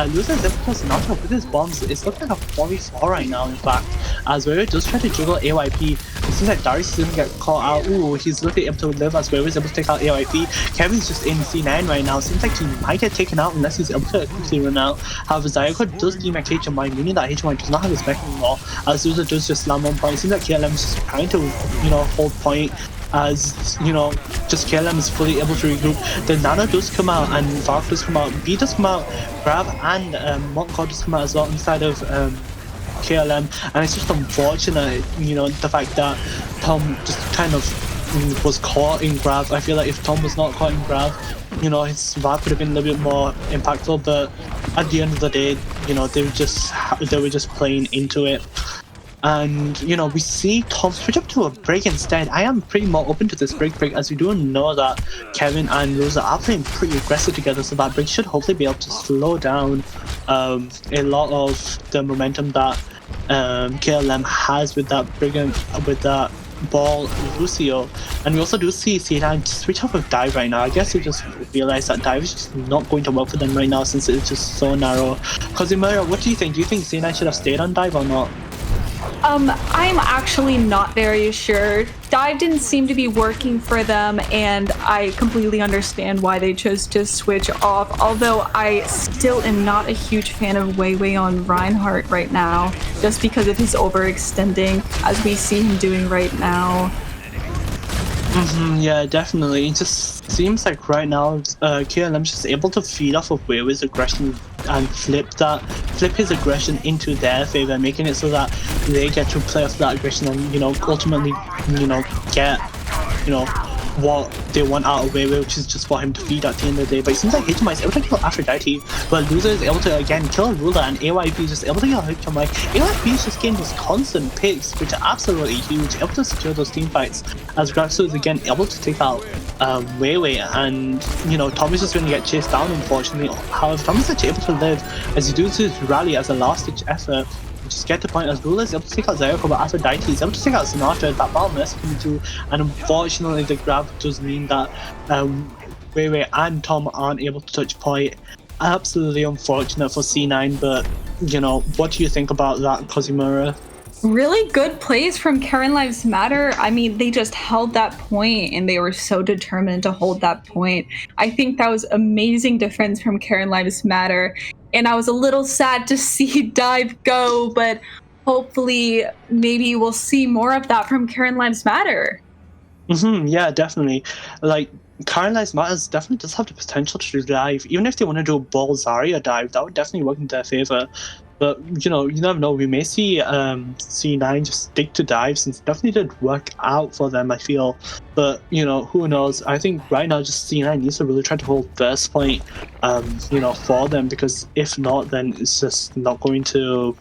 Losing Zipcos Sinatra with his bombs, it's looking like a 4v4 right now, in fact. As Wewe does try to juggle AYP. It seems like Darius is going to get caught out. Ooh, he's looking able to live as Wewe is able to take out AYP. Kevin's just in C9 right now. Seems like he might get taken out unless he's able to quickly run out. However, Zayoko does demech HMY, meaning that HMY does not have his mech anymore. As Loser does just slam on point. It seems like KLM is just trying to, you know, hold point. As, you know, just KLM is fully able to regroup. The Nano does come out and Valk does come out, B does come out, Grab and Molten Core does come out as well inside of KLM, and it's just unfortunate, you know, the fact that Tom just kind of was caught in Grab. I feel like if Tom was not caught in Grab, you know, his Valk would have been a little bit more impactful, but at the end of the day, you know, they were just playing into it. And, you know, we see Tom switch up to a break instead. I am pretty more open to this break, as we do know that Kevin and Rosa are playing pretty aggressive together, so that break should hopefully be able to slow down a lot of the momentum that KLM has with that with that ball Lucio. And we also do see C9 switch off of dive right now. I guess we just realized that dive is just not going to work for them right now since it's just so narrow. Cosmura, what do you think? Do you think C9 should have stayed on dive or not? I'm actually not very sure. Dive didn't seem to be working for them, and I completely understand why they chose to switch off, although I still am not a huge fan of Wewe on Reinhardt right now, just because of his overextending, as we see him doing right now. Yeah, definitely. It just seems like right now KLM's just able to feed off of Wewe's aggression and flip his aggression into their favor, making it so that they get to play off that aggression and ultimately get what they want out of Weiwei, which is just for him to feed at the end of the day. But it seems like HMI is able to kill Aphrodite, but Loser is able to again kill Ruler, and AYP is just able to kill HMI. AYP is just getting these constant picks, which are absolutely huge, able to secure those team fights, as Graxo is again able to take out Weiwei, and Tommy's just going to get chased down, unfortunately. However, Tommy's actually able to live as he does his rally as a last-ditch effort. Just get the point as Ruler is able to take out Zyoko, but Aphrodite is able to take out Sinatra, that battle mercy coming through, and unfortunately the grab does mean that Weiwei and Tom aren't able to touch point. Absolutely unfortunate for C9, but what do you think about that, Kozimura? Really good plays from Karen Lives Matter. I mean, they just held that point and they were so determined to hold that point. I think that was amazing defense from Karen Lives Matter. And I was a little sad to see Dive go, but hopefully maybe we'll see more of that from Karen Lives Matter. Yeah, definitely. Like, Karen Lives Matter definitely does have the potential to dive. Even if they want to do a Ball Zarya dive, that would definitely work in their favor. But, you never know. We may see C9 just stick to dive, since it definitely did work out for them, I feel. But, who knows? I think right now just C9 needs to really try to hold first point, for them, because if not, then it's just not going to,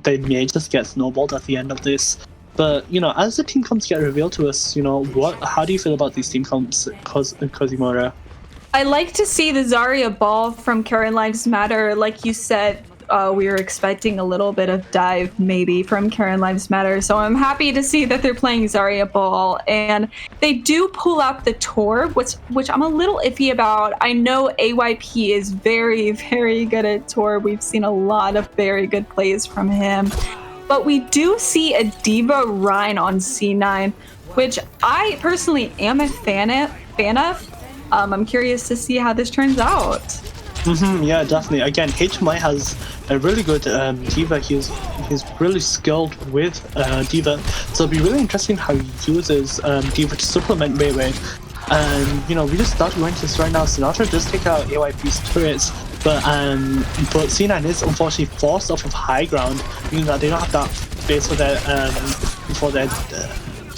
they may just get snowballed at the end of this. But, as the team comps get revealed to us, how do you feel about these team comps, Kozimura? I like to see the Zarya ball from Karen Lives Matter. Like you said, we were expecting a little bit of dive maybe from Karen Lives Matter, so I'm happy to see that they're playing Zarya ball, and they do pull out the Torb, which I'm a little iffy about. I know AYP is very, very good at Torb. We've seen a lot of very good plays from him, but we do see a D.Va Rein on C9, which I personally am a fan of. I'm curious to see how this turns out. Yeah, definitely. Again, HMI has a really good D.Va. He's really skilled with D.Va, so it'll be really interesting how he uses D.Va to supplement Weiwei. And we just started going to this right now. Sinatra does take out AYP's turrets, but C9 is unfortunately forced off of high ground, meaning that they don't have that space for their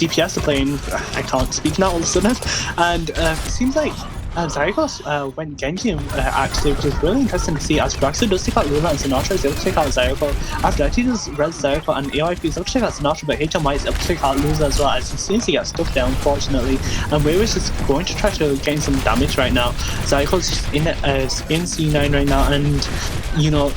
DPS to play in. I can't speak now all of a sudden, and it seems like Zyoko went Genji actually, which is really interesting to see, as Graxo does take out Luna and Sinatra is able to take out Zyoko. Aphrodite does res Zyoko, and AYP is able to take out Sinatra, but HMI is able to take out Luna as well, as he seems to get stuck there, unfortunately. And Weiwei's just going to try to gain some damage right now. Zyko's just in C9 right now, and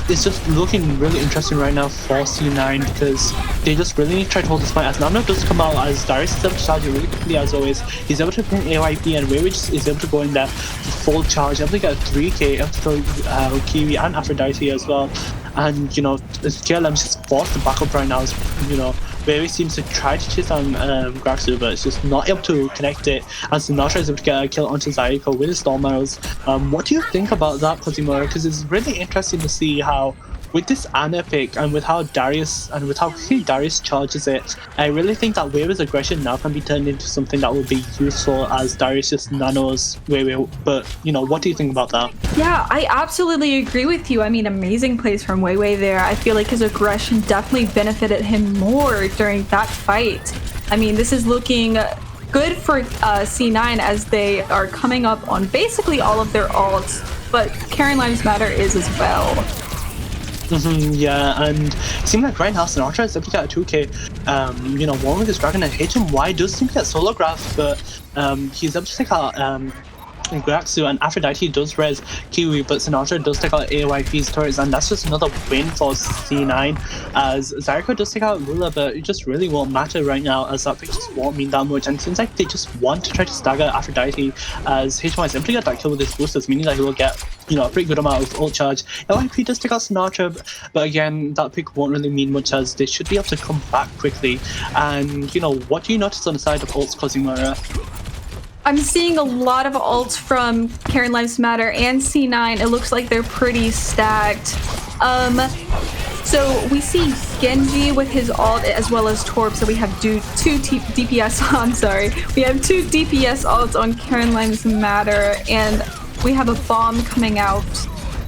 it's just looking really interesting right now for C9, because they just really need to try to hold this fight, as Nano does come out, as Darius is able to charge it really quickly as always. He's able to pin AYP, and Weiwei just is able to go in there full charge, able to get a 3k, able to throw Kiwi and Aphrodite as well. And KLM's just forced to back up right now, as Weiwei seems to try to chase down Graxo, but it's just not able to connect it, and Sinatra is able to get a kill onto Zyoko with his Storm Arrows. What do you think about that, Kozimura? Because it's really interesting to see how, with this Ana pick, and with how Darius charges it, I really think that Weiwei's aggression now can be turned into something that will be useful, as Darius just nanos Weiwei. But what do you think about that? Yeah, I absolutely agree with you. I mean, amazing plays from Weiwei there. I feel like his aggression definitely benefited him more during that fight. I mean, this is looking good for C9, as they are coming up on basically all of their ults, but Karen Lives Matter is as well. Yeah, and it seems like right now Sinatra is able to get a 2k, one with his dragon, and HMY does seem to get solo graph, but he's able to take out Graxo, and Aphrodite does res Kiwi, but Sinatra does take out AYP's turrets, and that's just another win for C9, as Zyoko does take out Ruler, but it just really won't matter right now, as that pick just won't mean that much, and it seems like they just want to try to stagger Aphrodite, as HMY is able to get that kill with his boosters, meaning that he will get a pretty good amount of ult charge. AYP does take out Sinatra, but again, that pick won't really mean much, as they should be able to come back quickly. And what do you notice on the side of ults, Kozimura? I'm seeing a lot of ults from Karen Lives Matter and C9. It looks like they're pretty stacked. So we see Genji with his ult, as well as Torb. So we have two DPS on. Sorry, we have two DPS ults on Karen Lives Matter, and we have a bomb coming out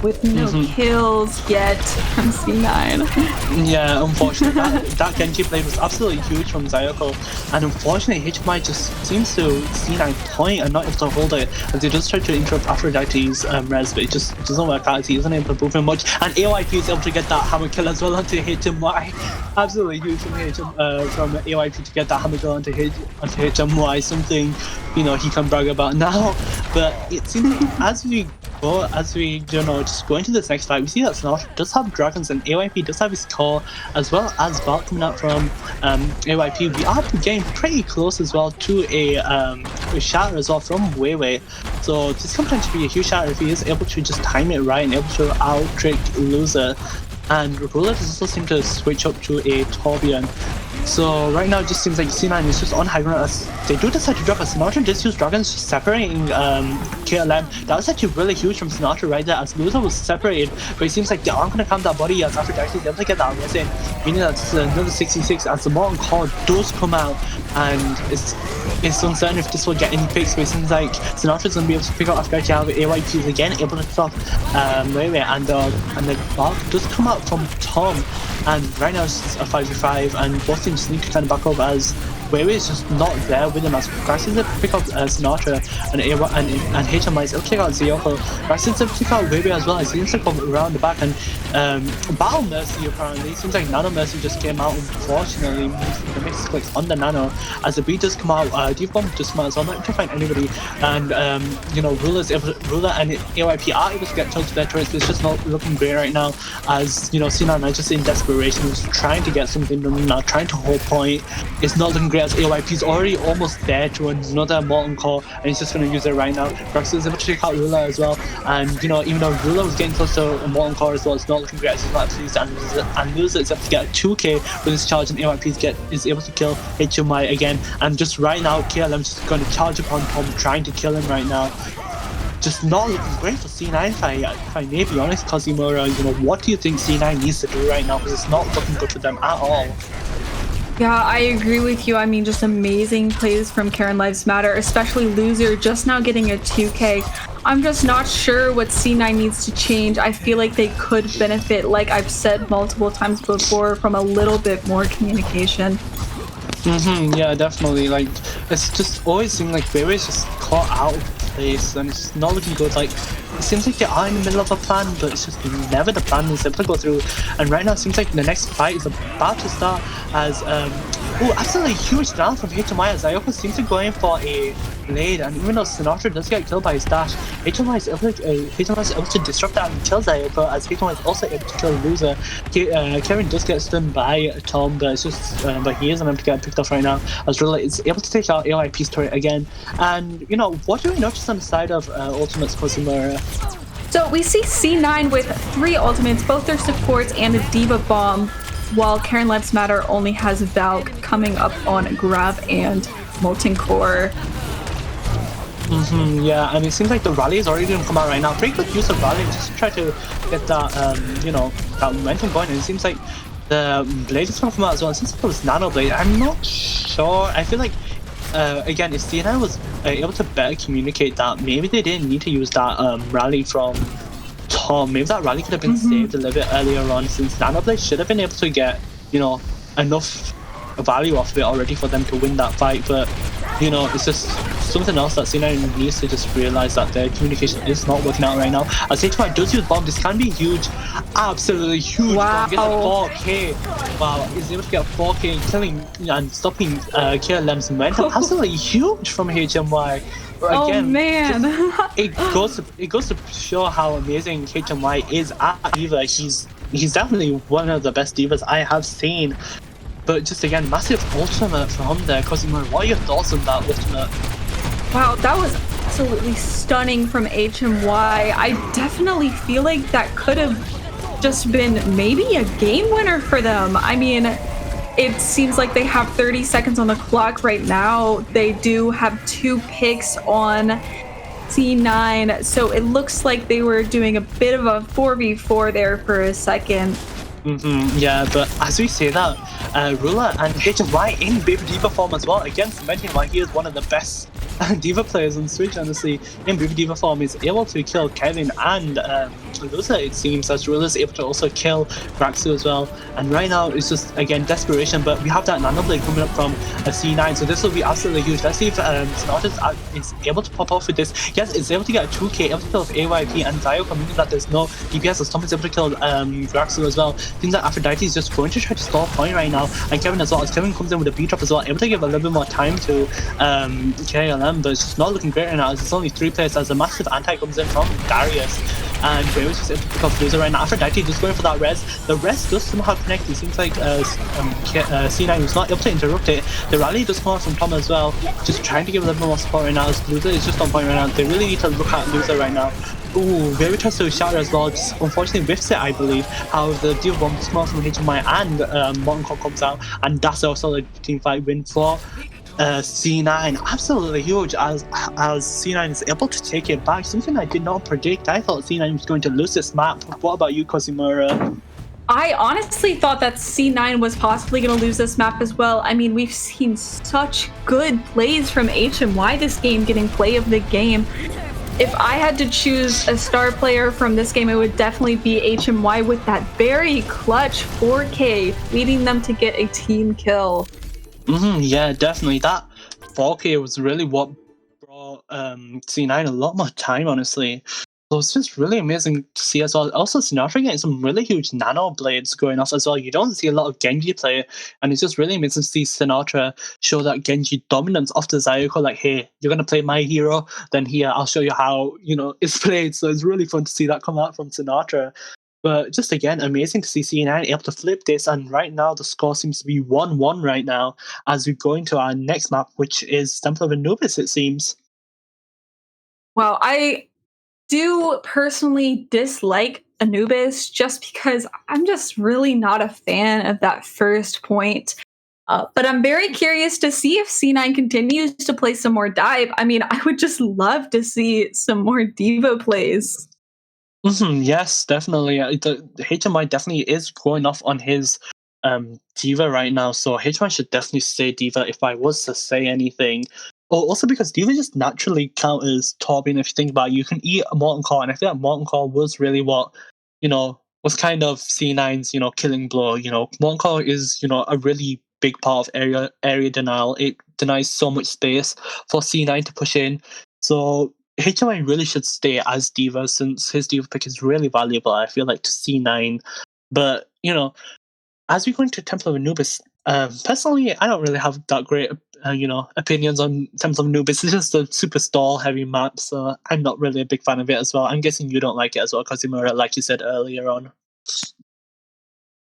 with no kills yet from C9. Yeah, unfortunately, that Genji blade was absolutely huge from Zayoko, and unfortunately, HMI just seems to C9 point and not able to hold it, as he does try to interrupt Aphrodite's res, but it just doesn't work out, as he isn't able to move him much, and AYP is able to get that hammer kill as well onto HMY. Absolutely huge from AYP to get that hammer kill onto HMY, something, you know, he can brag about now, but it seems like as we just go into this next fight, we see that Sinatra does have dragons and AYP does have his core, as well as Valk coming out from AYP. We are getting pretty close as well to a shatter as well from Weiwei. So this comes down to be a huge shatter if he is able to just time it right and able to out-trick Loser. And Ruler does also seem to switch up to a Torbjorn. So right now it just seems like C9 is just on high ground as they do decide to drop a Sinatra just use dragons just separating KLM. That was actually really huge from Sinatra right there as Loser was separated, but it seems like they aren't going to calm that body as Aphrodite is able to get that res in, meaning that this is another 66 as the Molten Core does come out, and it's uncertain if this will get any picks, but it seems like Sinatra's going to be able to pick up Aphrodite out of AYP is again able to stop Weiwei, and the Valk does come out from Tom. And right now it's a 5v5, and both teams need to kind of back up as Weiwei is just not there with him as Grass is able to pick up Sinatra and HMI is able to take out Ziyoko. Grass is able to pick out Weiwei as well as he needs to come around the back, and Battle Mercy apparently, it seems like Nano Mercy just came out unfortunately, the mix clicks on the Nano as the beat does come out, Deep Bomb does come out as well, not able to find anybody, and you know, Ruler and AYP are able to get towards their turrets, but it's just not looking great right now as, you know, C9 are just in desperation, just trying to get something done now, trying to hold point. It's not looking great as AYP is already almost there to another Molten Core, and he's just going to use it right now. Grax is able to take out Ruler as well, and you know, even though Ruler was getting close to a Molten Core as well, it's not looking great as he's not able to use it, and Loser is able to get a 2k with his charge, and AYP is able to kill HMI again, and just right now KLM just going to charge upon Tom, trying to kill him right now. Just not looking great for C9 if I may be honest, Kazimura. You know, what do you think C9 needs to do right now, because it's not looking good for them at all? Yeah, I agree with you. I mean, just amazing plays from Karen Lives Matter, especially Loser just now getting a 2k. I'm just not sure what C9 needs to change. I feel like they could benefit, like I've said multiple times before, from a little bit more communication. Yeah, definitely. Like, it's just always seemed like Weiwei's just caught out of place, and it's not looking good. Like, it seems like they are in the middle of a plan, but it's just never the plan is able to go through. And right now it seems like the next fight is about to start as absolutely huge down from HMI as Zayoko seems to go in for a blade, and even though Sinatra does get killed by his dash, HMI is able to disrupt that and kill Zayoko, as HMI is also able to kill Loser. Karen does get stunned by Tom, but it's just but he isn't able to get picked off right now as Rilla is able to take out AYP's turret again. And you know, what do we notice on the side of Ultimate's Kazimura? So we see C9 with 3 ultimates, both their supports and a Diva Bomb, while Karen Lives Matter only has Valk coming up on Grab and Molten Core. Yeah, and it seems like the rally is already going to come out right now. Pretty good use of rally just to try to get that, you know, that momentum going. And it seems like the blade is going to come out as well. It seems like it was Nano Blade. I'm not sure. I feel like, again, if CNI was able to better communicate that, maybe they didn't need to use that rally from Tom. Maybe that rally could have been saved a little bit earlier on, since Nano Blade should have been able to get, you know, enough value off of it already for them to win that fight. But you know, it's just something else that C9 needs to just realize, that their communication is not working out right now. As HMI does use bomb, this can be huge, absolutely huge. Wow. Bomb gets a 4k. Wow, he's able to get 4k, killing and stopping KLM's momentum. Absolutely huge from HMY. But again, oh man, it goes to show how amazing HMY is at Diva. He's definitely one of the best Divas I have seen. But just again, massive ultimate from there. Cosimo, what are your thoughts on that ultimate? wow, that was absolutely stunning from HMY. I definitely feel like that could have just been maybe a game winner for them. I mean, it seems like they have 30 seconds on the clock right now. They do have 2 picks on C9, so it looks like they were doing a bit of a 4v4 there for a second. Yeah, but as we say that, Rula and HMY in Baby Diva form as well, again cementing why he is one of the best Diva players on Switch, honestly, in Baby Diva form, is able to kill Kevin and Lusa, it seems, as well as able to also kill Braxu as well. And right now, it's just, again, desperation, but we have that Nano Blade coming up from a C9, so this will be absolutely huge. Let's see if Sonata is able to pop off with this. Yes, it's able to get a 2k, able to kill off AYP and Zio, meaning that there's no DPS, as Tom is able to kill Braxu as well. Seems like Aphrodite is just going to try to score a point right now, and Kevin as well, as Kevin comes in with a B-drop as well, able to give a little bit more time to KLM, but it's just not looking great right now, as it's only 3 players, as a massive anti comes in from Darius, and Braves just able to pick off Loser right now. Aphrodite just going for that res. The res does somehow connect. It seems like C9 was not able to interrupt it. The rally does come out from Tom as well, just trying to give a little bit more support right now, as Loser is just on point right now. They really need to look at Loser right now. Ooh, very tries to shatter as well, just unfortunately whiffs it, I believe. However, the Diva Bomb does come out from HMI, and Morton Call comes out, and that's a solid team fight win for C9. Absolutely huge, as C9 is able to take it back, something I did not predict. I thought C9 was going to lose this map. What about you, Cosmura? I honestly thought that C9 was possibly going to lose this map as well. I mean, we've seen such good plays from HMY this game, getting play of the game. If I had to choose a star player from this game, it would definitely be HMY with that very clutch 4K, leading them to get a team kill. Yeah, definitely. That 4K was really what brought C9 a lot more time, honestly. So it's just really amazing to see as well. Also, Sinatra getting some really huge nano blades going off as well. You don't see a lot of Genji play, and it's just really amazing to see Sinatra show that Genji dominance off the Zayoko. Like, hey, you're gonna play my hero, then here I'll show you how it's played. So it's really fun to see that come out from Sinatra. But just again, amazing to see C9 able to flip this, and right now the score seems to be 1-1 right now as we go into our next map, which is Temple of Anubis, it seems. Well, I do personally dislike Anubis just because I'm just really not a fan of that first point. But I'm very curious to see if C9 continues to play some more dive. I mean, I would just love to see some more Diva plays. Yes, definitely. The HMI definitely is going off on his Diva right now, so HMI should definitely stay Diva if I was to say anything. Oh, also because Diva just naturally counters Torbjorn. If you think about it, you can eat a Morton Call, and I feel like Morton Call was really what, was kind of C9's, killing blow. Morton Call is, a really big part of area denial. It denies so much space for C9 to push in. So HMI really should stay as Diva, since his Diva pick is really valuable, I feel like, to C9. But, as we go into Temple of Anubis, personally, I don't really have that great, opinions on Temple of Anubis. It's just a super stall-heavy map, so I'm not really a big fan of it as well. I'm guessing you don't like it as well, Cosmura, like you said earlier on.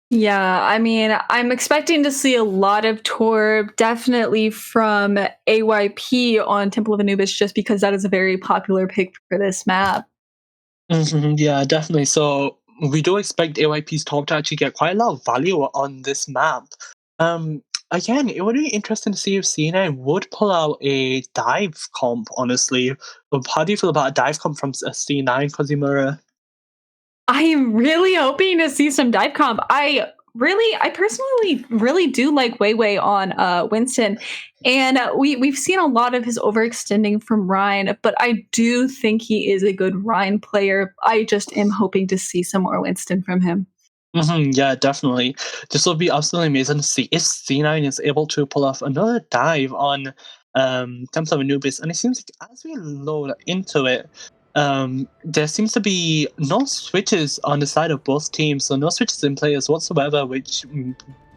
Yeah, I mean, I'm expecting to see a lot of Torb, definitely from AYP on Temple of Anubis, just because that is a very popular pick for this map. Yeah, definitely. So we do expect AYP's Torb to actually get quite a lot of value on this map. Again, it would be interesting to see if C9 would pull out a dive comp, honestly. But how do you feel about a dive comp from C9, Cosmura? I am really hoping to see some dive comp. I personally really do like Wei on Winston, and we've seen a lot of his overextending from Ryan, but I do think he is a good Ryan player. I just am hoping to see some more Winston from him. Yeah, definitely. This will be absolutely amazing to see if C9 is able to pull off another dive on Temple of Anubis. And it seems like as we load into it, there seems to be no switches on the side of both teams, so no switches in players whatsoever, which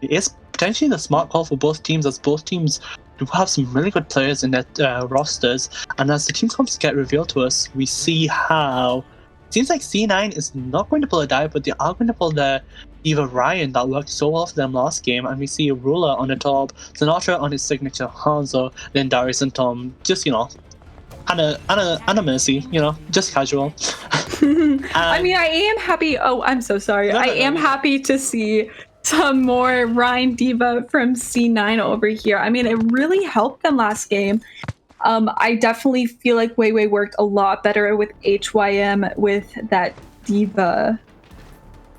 is potentially the smart call for both teams, as both teams do have some really good players in their rosters. And as the team comps get revealed to us, we see how it seems like C9 is not going to pull a dive, but they are going to pull the Diva Ryan that worked so well for them last game, and we see a Ruler on the top, Sinatra on his signature Hanzo, then Darius and Tom, just Anna Mercy, just casual. I mean, I am happy. Oh, I'm so sorry. I am happy to see some more Ryan Diva from C9 over here. I mean, it really helped them last game. I definitely feel like Wei worked a lot better with HYM with that Diva.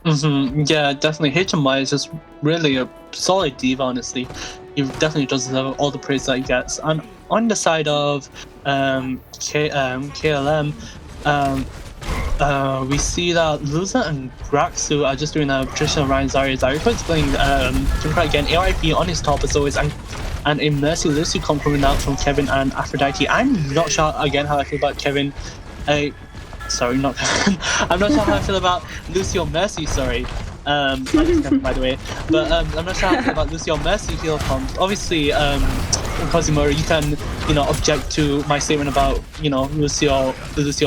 Yeah, definitely. HMY is just really a solid Diva, honestly. he definitely does deserve all the praise that he gets. And on the side of KLM, we see that Luza and Graxu are just doing a traditional Ryan Zarya. Zarya is playing Gibraltar again, AIP on his top as always, and a Mercy Lucy comp coming out from Kevin and Aphrodite. I'm not sure again how I feel about Kevin. Sorry, not Kevin. I'm not sure how I feel about Lucy or Mercy, sorry. Kevin, by the way. But I'm not sure how I feel about Lucy or Mercy heal comps. Obviously, Cosimo, you can, object to my statement about, Lucy or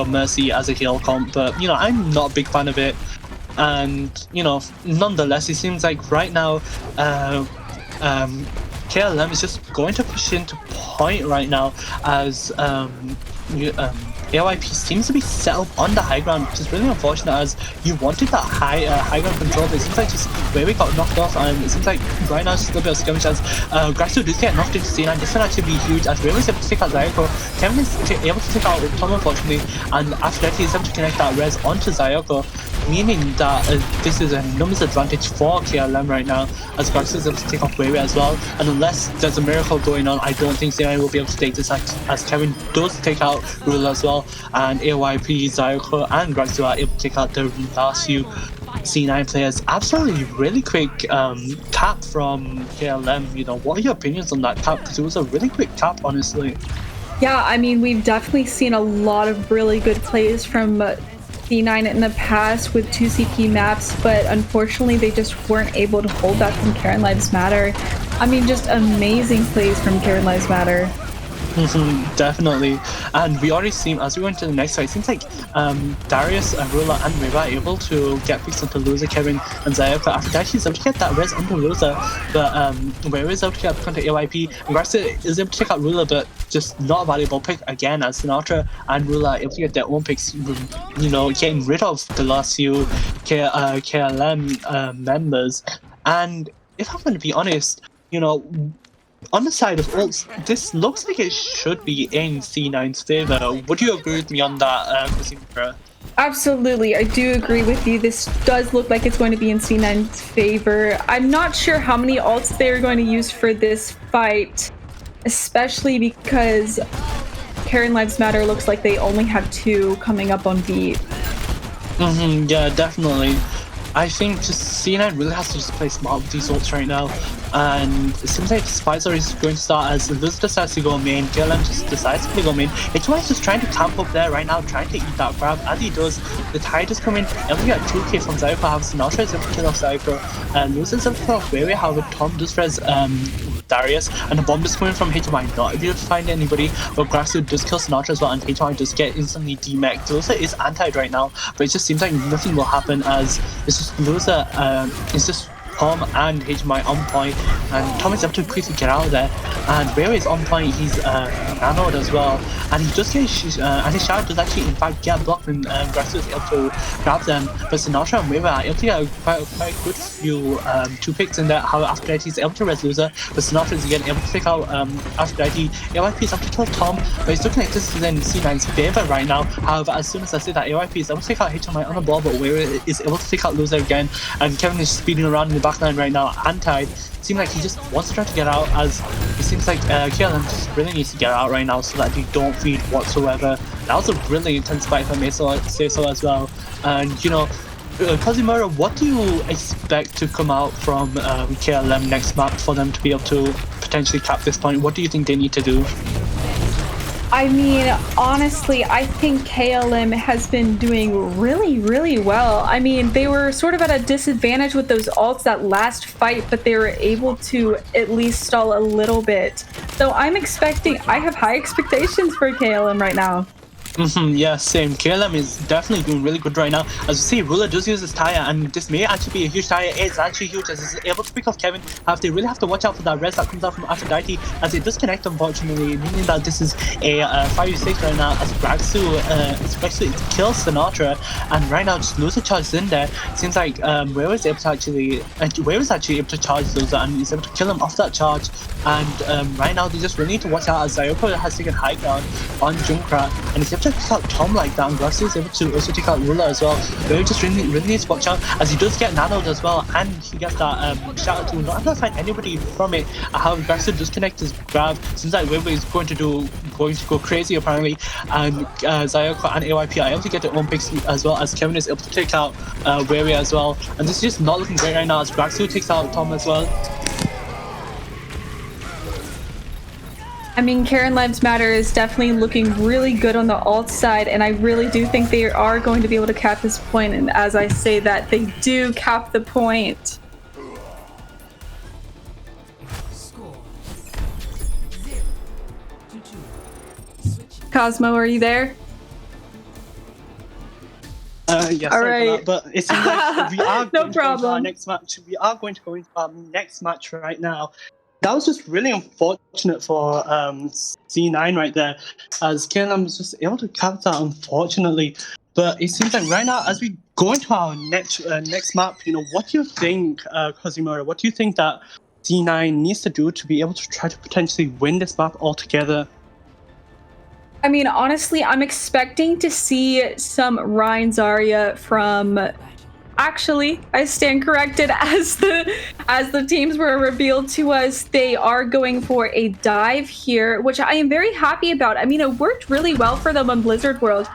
Mercy as a heal comp, but, I'm not a big fan of it. And, nonetheless, it seems like right now, KLM is just going to push into point right now as AYP seems to be set up on the high ground, which is really unfortunate as you wanted that high ground control, but it seems like just where we got knocked off, and it seems like right now it's just a little bit of skirmish as Graxu does get knocked into C9. This can actually be huge as Ray was able to take out Zayoko, Kevin is able to take out Tom unfortunately, and after that he's able to connect that res onto Zayoko, meaning that this is a numbers advantage for KLM right now as Graxu is able to take off Ray as well, and unless there's a miracle going on, I don't think C9 will be able to take this as Kevin does take out Ruler as well, and AYP, Zayoko and Graxu are able to take out the last few C9 players. Absolutely really quick cap from KLM. What are your opinions on that cap? Because it was a really quick cap, honestly. Yeah, I mean, we've definitely seen a lot of really good plays from C9 in the past with 2 CP maps, but unfortunately they just weren't able to hold that from Karen Lives Matter. I mean, just amazing plays from Karen Lives Matter. Definitely, and we already seen as we went to the next fight, it seems like Darius, Rula and Riva are able to get picks onto Loser, Kevin and Zayoko. Aphrodite is able to get that res onto Loser, but Reva is able to get pick onto AYP, and Garcia is able to take out Rula, but just not a valuable pick again as Sinatra and Rula are able to get their own picks, getting rid of the last few KLM members. And if I'm going to be honest, on the side of ults, this looks like it should be in C9's favor. Would you agree with me on that, Christina? Absolutely, I do agree with you. This does look like it's going to be in C9's favor. I'm not sure how many ults they're going to use for this fight, especially because Karen Lives Matter looks like they only have 2 coming up on B. Yeah, definitely. I think just C9 really has to just play smart with these ults right now, and it seems like Spicer is going to start as Liz decides to go main, KLM just decides to go main. HY is just trying to camp up there right now, trying to eat that grab. As he does, the tide is coming, able to get 2k from Zayoko, however Sinatra is able to kill off Zayoko, and Luz is able to kill off Wewe, however Tom does res Darius, and the bomb is coming from HY, not able to find anybody, but Graxu does kill Sinatra as well, and HY does get instantly demeched. Loza is anti right now, but it just seems like nothing will happen as it's just Loza, it's just Tom and HMI on point, and Tom is able to quickly get out of there, and Ray is on point, he's nanoed as well, and he does get and his shadow does actually in fact get blocked when Graxu is able to grab them, but Sinatra and Ray are able to get quite good few 2 picks in there. However, Aphrodite is able to res Loser, but Sinatra is again able to pick out Aphrodite. AYP is able to kill Tom, but he's looking like this is in C9's favor right now. However, as soon as I say that, AYP is able to take out HMI on the ball, but Ray is able to take out Loser again, and Kevin is speeding around in the backline right now. Anti seems like he just wants to try to get out, as it seems like KLM just really needs to get out right now so that they don't feed whatsoever. That was a really intense fight if I may say so as well. And Kazimura, what do you expect to come out from KLM next map for them to be able to potentially cap this point? What do you think they need to do? I mean, honestly, I think KLM has been doing really, really well. I mean, they were sort of at a disadvantage with those ults that last fight, but they were able to at least stall a little bit. So I have high expectations for KLM right now. Yeah, same. KLM is definitely doing really good right now. As you see, Ruler does use his tire, and this may actually be a huge tire. It's actually huge as he's able to pick off Kevin. They really have to watch out for that res that comes out from Aphrodite, as it does connect, unfortunately, meaning that this is a 5v6 right now, as Graxu especially kills Sinatra, and right now just Loser charges in there. Seems like Where was actually able to charge Loser, and he's able to kill him off that charge. And right now they just really need to watch out as Zayoko has taken high ground on Junkrat, and he's able to to pick out Tom like that, and Grassy is able to also take out Ruler as well. Very just really needs to watch out as he does get nanoed as well, and he gets that shout out to not able to find anybody from it. How Grassy does connect his grab. Seems like Weber is going to go crazy apparently, and Zayoko and AYP are able to get their own picks as well, as Kevin is able to take out Weary as well. And this is just not looking great right now as Graxu takes out Tom as well. I mean, Karen Lives Matter is definitely looking really good on the alt side, and I really do think they are going to be able to cap this point. And as I say that, they do cap the point. Cosmo, are you there? Yes, all right. But it seems like we are no going problem. to go into our next match. We are going to go into our next match right now. That was just really unfortunate for C9 right there, as KLM was just able to cap that, unfortunately. But it seems like right now, as we go into our next map, what do you think, Cosimo? What do you think that C9 needs to do to be able to try to potentially win this map altogether? I mean, honestly, I'm expecting to see some Ryan Zarya from... Actually, I stand corrected. As the teams were revealed to us, they are going for a dive here, which I am very happy about. I mean, it worked really well for them on Blizzard World.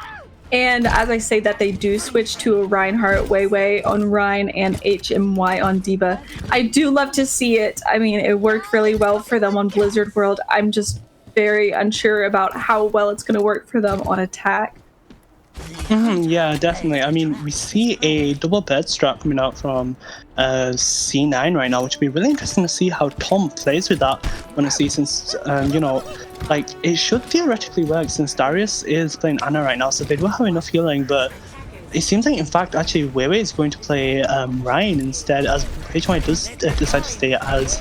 And as I say that, they do switch to a Reinhardt Weiwei on Ryan and HMY on D.Va. I do love to see it. I mean, it worked really well for them on Blizzard World. I'm just very unsure about how well it's going to work for them on attack. Yeah, definitely. I mean, we see a double bed strap coming out from C9 right now, which would be really interesting to see how Tom plays with that. Honestly, since like it should theoretically work since Darius is playing Ana right now, so they do have enough healing. But it seems like, in fact, actually Weiwei is going to play Ryan instead, as HY does decide to stay as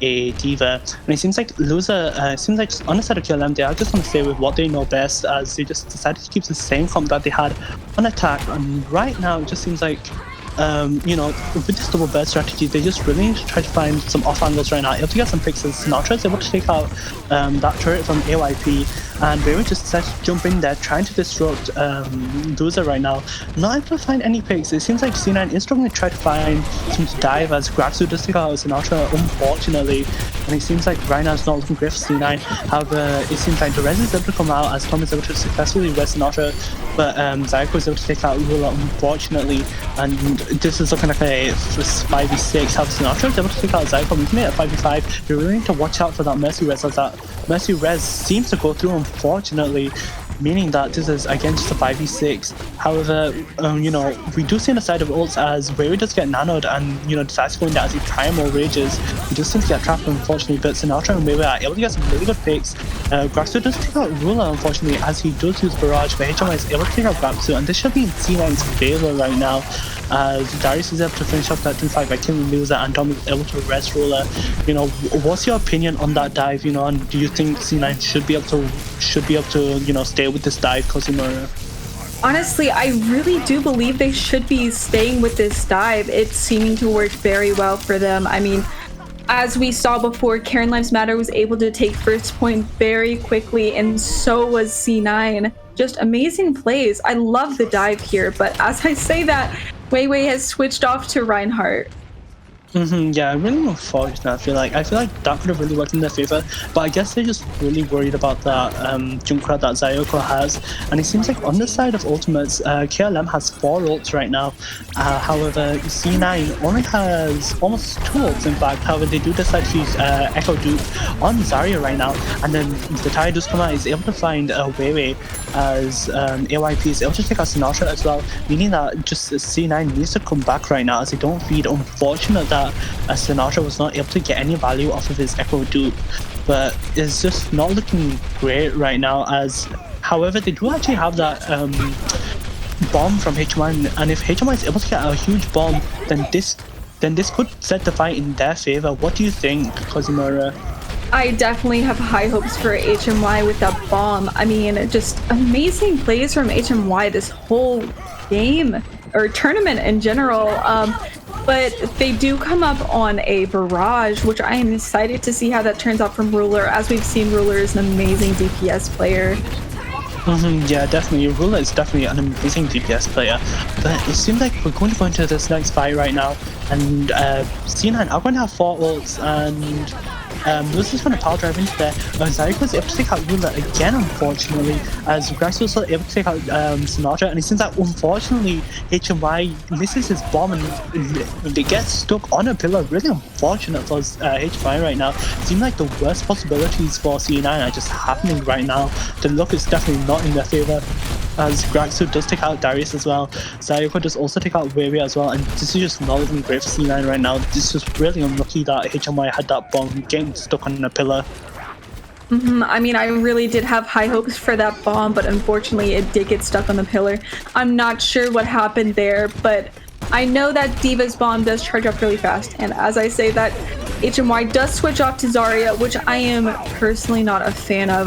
a D.Va, and it seems like Loser, seems like on the side of KLM, they are just going to stay with what they know best, as they just decided to keep the same comp that they had on attack. And right now, it just seems like, with this double bird strategy, they just really need to try to find some off angles right now. Able to get some picks, as Sinatra is able to take out that turret from AYP, and Barry just decided to jump in there, trying to disrupt Loser right now. Not able to find any picks. It seems like C9 is struggling to try to find some to dive, as Graxu does take out Sinatra, unfortunately. And it seems like right now it's not looking great for C9. However, it seems like the res is able to come out, as Tom is able to successfully res Sinatra, but Zyko is able to take out Rula, unfortunately. And this is looking like a 5v6. However, Sinatra is able to take out Zyko, making it a 5v5. You really need to watch out for that Mercy res, as that Mercy res seems to go through, unfortunately, meaning that this is again just a 5v6. However, we do see on the side of ults, as Weary does get nanoed and decides to go in there as he primal rages. He just seems to get trapped, unfortunately, but Sinatra and Weary are able to get some really good picks. Graxu does take out Ruler, unfortunately, as he does use Barrage, but HMI is able to take out Graxu, and this should be in C9's favor right now, as Darius is able to finish up that teamfight by killing Loser, and Dom is able to rest Ruler. What's your opinion on that dive? And do you think C9 should be able to stay with this dive, Cosimo? Honestly, I really do believe they should be staying with this dive. It's seeming to work very well for them. I mean, as we saw before, Karen Lives Matter was able to take first point very quickly, and so was C9. Just amazing plays. I love the dive here, but as I say that, Weiwei has switched off to Reinhardt. Yeah, really unfortunate. I feel like that could have really worked in their favor, but I guess they're just really worried about that Junkrat that Zayoko has. And it seems like on the side of ultimates, KLM has 4 ults right now. However, C9 only has almost 2 ults, in fact. However, they do decide to use Echo Dupe on Zarya right now, and then the Tide does come out, is able to find Weiwei, as AYP is able to take out Sinatra as well, meaning that just C9 needs to come back right now, as they don't feed. Unfortunate that Sinatra was not able to get any value off of his Echo Dupe, but it's just not looking great right now, as however they do actually have that bomb from HMI, and if HMI is able to get a huge bomb, then this could set the fight in their favor. What do you think, Cosimo? I definitely have high hopes for HMY with that bomb. I mean, just amazing plays from HMY this whole game, or tournament in general. But they do come up on a Barrage, which I am excited to see how that turns out from Ruler. As we've seen, Ruler is an amazing DPS player. Yeah, definitely. Rula is definitely an amazing DPS player, but it seems like we're going to go into this next fight right now, and C9 are going to have 4 ults, and Lewis is going to power drive into there. Zariko was able to take out Rula again, unfortunately, as Grax was also able to take out Sinatra, and it seems that unfortunately HMY misses his bomb and they get stuck on a pillar. Really unfortunate for HMY right now. It seems like the worst possibilities for C9 are just happening right now. The luck is definitely not in their favor, as Graxu does take out Darius as well. Sayoko does also take out Weary as well, and this is just not looking great for C9 right now. This is really unlucky that HMY had that bomb getting stuck on a pillar. I mean, I really did have high hopes for that bomb, but unfortunately it did get stuck on the pillar. I'm not sure what happened there, but I know that Diva's bomb does charge up really fast, and as I say that, HMY does switch off to Zarya, which I am personally not a fan of.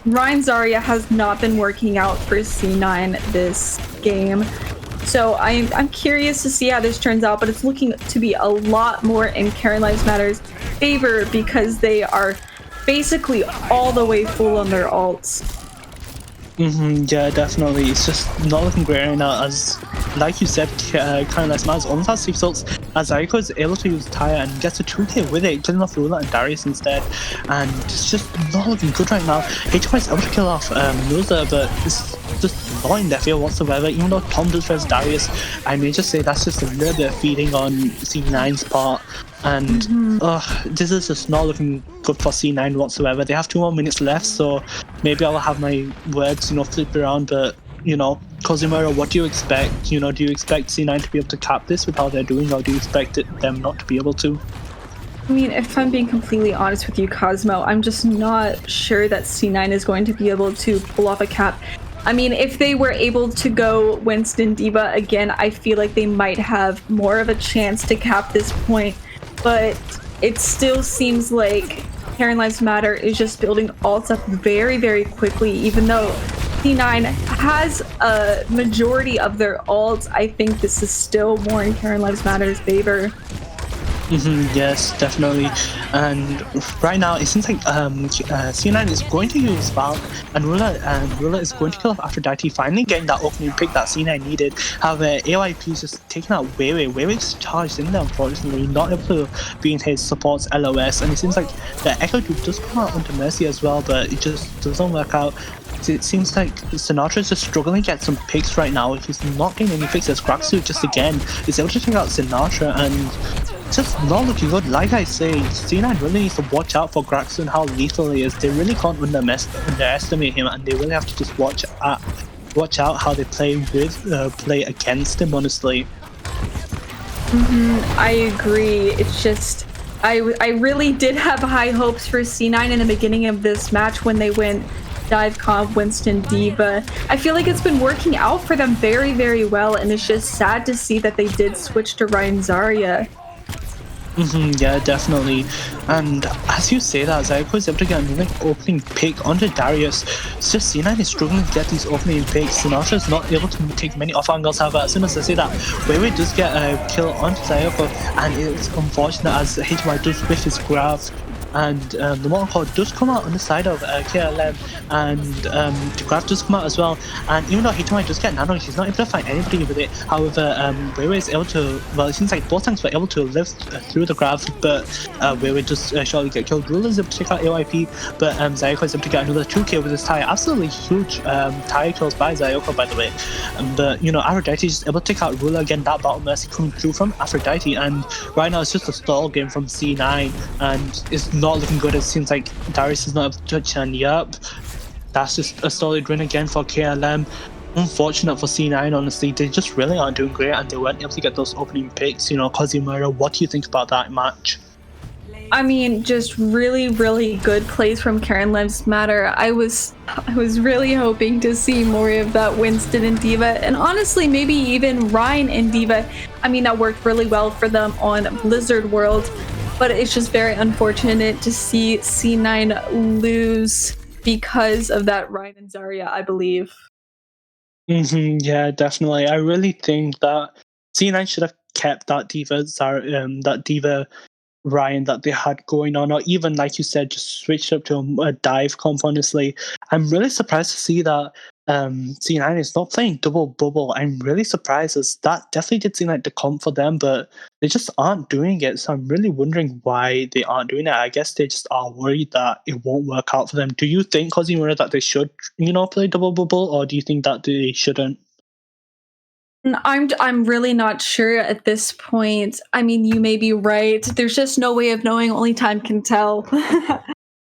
Ryan Zarya has not been working out for C9 this game. So I'm curious to see how this turns out, but it's looking to be a lot more in Karen Lives Matter's favor because they are basically all the way full on their ults. Yeah, definitely. It's just not looking great right now, as, like you said, Karen Lives Matters almost has 6 ults, as Zariko is able to use Tyre and gets a 2k with it, killing off Rula and Darius instead, and it's just not looking good right now. HY is able to kill off Nuza, but it's just not in their field whatsoever. Even though Tom does res Darius, I may just say that's just a little bit of feeding on C9's part. And this is just not looking good for C9 whatsoever. They have 2 more minutes left, so maybe I'll have my words, flip around. But Cozumero, what do you expect? Do you expect C9 to be able to cap this with how they're doing, or do you expect them not to be able to? I mean, if I'm being completely honest with you, Cosmo, I'm just not sure that C9 is going to be able to pull off a cap. I mean, if they were able to go Winston Diva again, I feel like they might have more of a chance to cap this point. But it still seems like Karen Lives Matter is just building ults up very, very quickly, even though C9 has a majority of their ults. I think this is still more in Karen Lives Matter's favor. Yes, definitely. And right now, it seems like C9 is going to use Val, and Rula is going to kill off Aphrodite, finally getting that opening pick that C9 needed. However, AYP is just taking out Wewe. Wewe's charged in there, unfortunately, not able to be in his support's LOS, and it seems like the Echo Dupe does come out onto Mercy as well, but it just doesn't work out. It seems like Sinatra is just struggling to get some picks right now. He's not getting any picks as Graxu just again is able to take out Sinatra, and just not looking good. Like I say, C9 really needs to watch out for Graxu and how lethal he is. They really can't underestimate him, and they really have to just watch out how they play against him, honestly. I agree. It's just I really did have high hopes for C9 in the beginning of this match when they went Dive Comp, Winston Diva. I feel like it's been working out for them very, very well, and it's just sad to see that they did switch to Ryan Zarya. Yeah, definitely. And as you say that, Zyko is able to get another opening pick onto Darius. It's just C9 is struggling to get these opening picks. Sinatra is not able to take many off angles. However, as soon as I say that, Wewe does get a kill onto Zyko, and it's unfortunate as HY does whiff his grab. And the Mortal Core does come out on the side of KLM, and the grab does come out as well. And even though HMI does get nano, he's not able to find anybody with it. However, Wewe is able to, well, it seems like both tanks were able to live through the grab, but Wewe does shortly get killed. Rula is able to take out AYP, but Zayoko is able to get another 2k with his tire. Absolutely huge tire kills by Zayoko, by the way. But, Aphrodite is just able to take out Rula again, that battle mercy coming through from Aphrodite, and right now it's just a stall game from C9, and it's not looking good. It seems like Darius is not able to touch, and yep, that's just a solid win again for KLM. Unfortunate for C9, honestly. They just really aren't doing great, and they weren't able to get those opening picks. Cozumero, what do you think about that match? I mean, just really, really good plays from Karen Lives Matter. I was really hoping to see more of that Winston and Diva, and honestly, maybe even Ryan and Diva. I mean, that worked really well for them on Blizzard World, but it's just very unfortunate to see C9 lose because of that Ryan and Zarya, I believe. Yeah, definitely. I really think that C9 should have kept that Diva Ryan that they had going on, or even like you said, just switched up to a dive comp. Honestly, I'm really surprised to see that C9 is not playing double bubble. I'm really surprised, as that definitely did seem like the comp for them, but they just aren't doing it. So I'm really wondering why they aren't doing it. I guess they just are worried that it won't work out for them. Do you think, Cosimo, that they should, play double bubble, or do you think that they shouldn't? I'm really not sure at this point. I mean, you may be right. There's just no way of knowing. Only time can tell.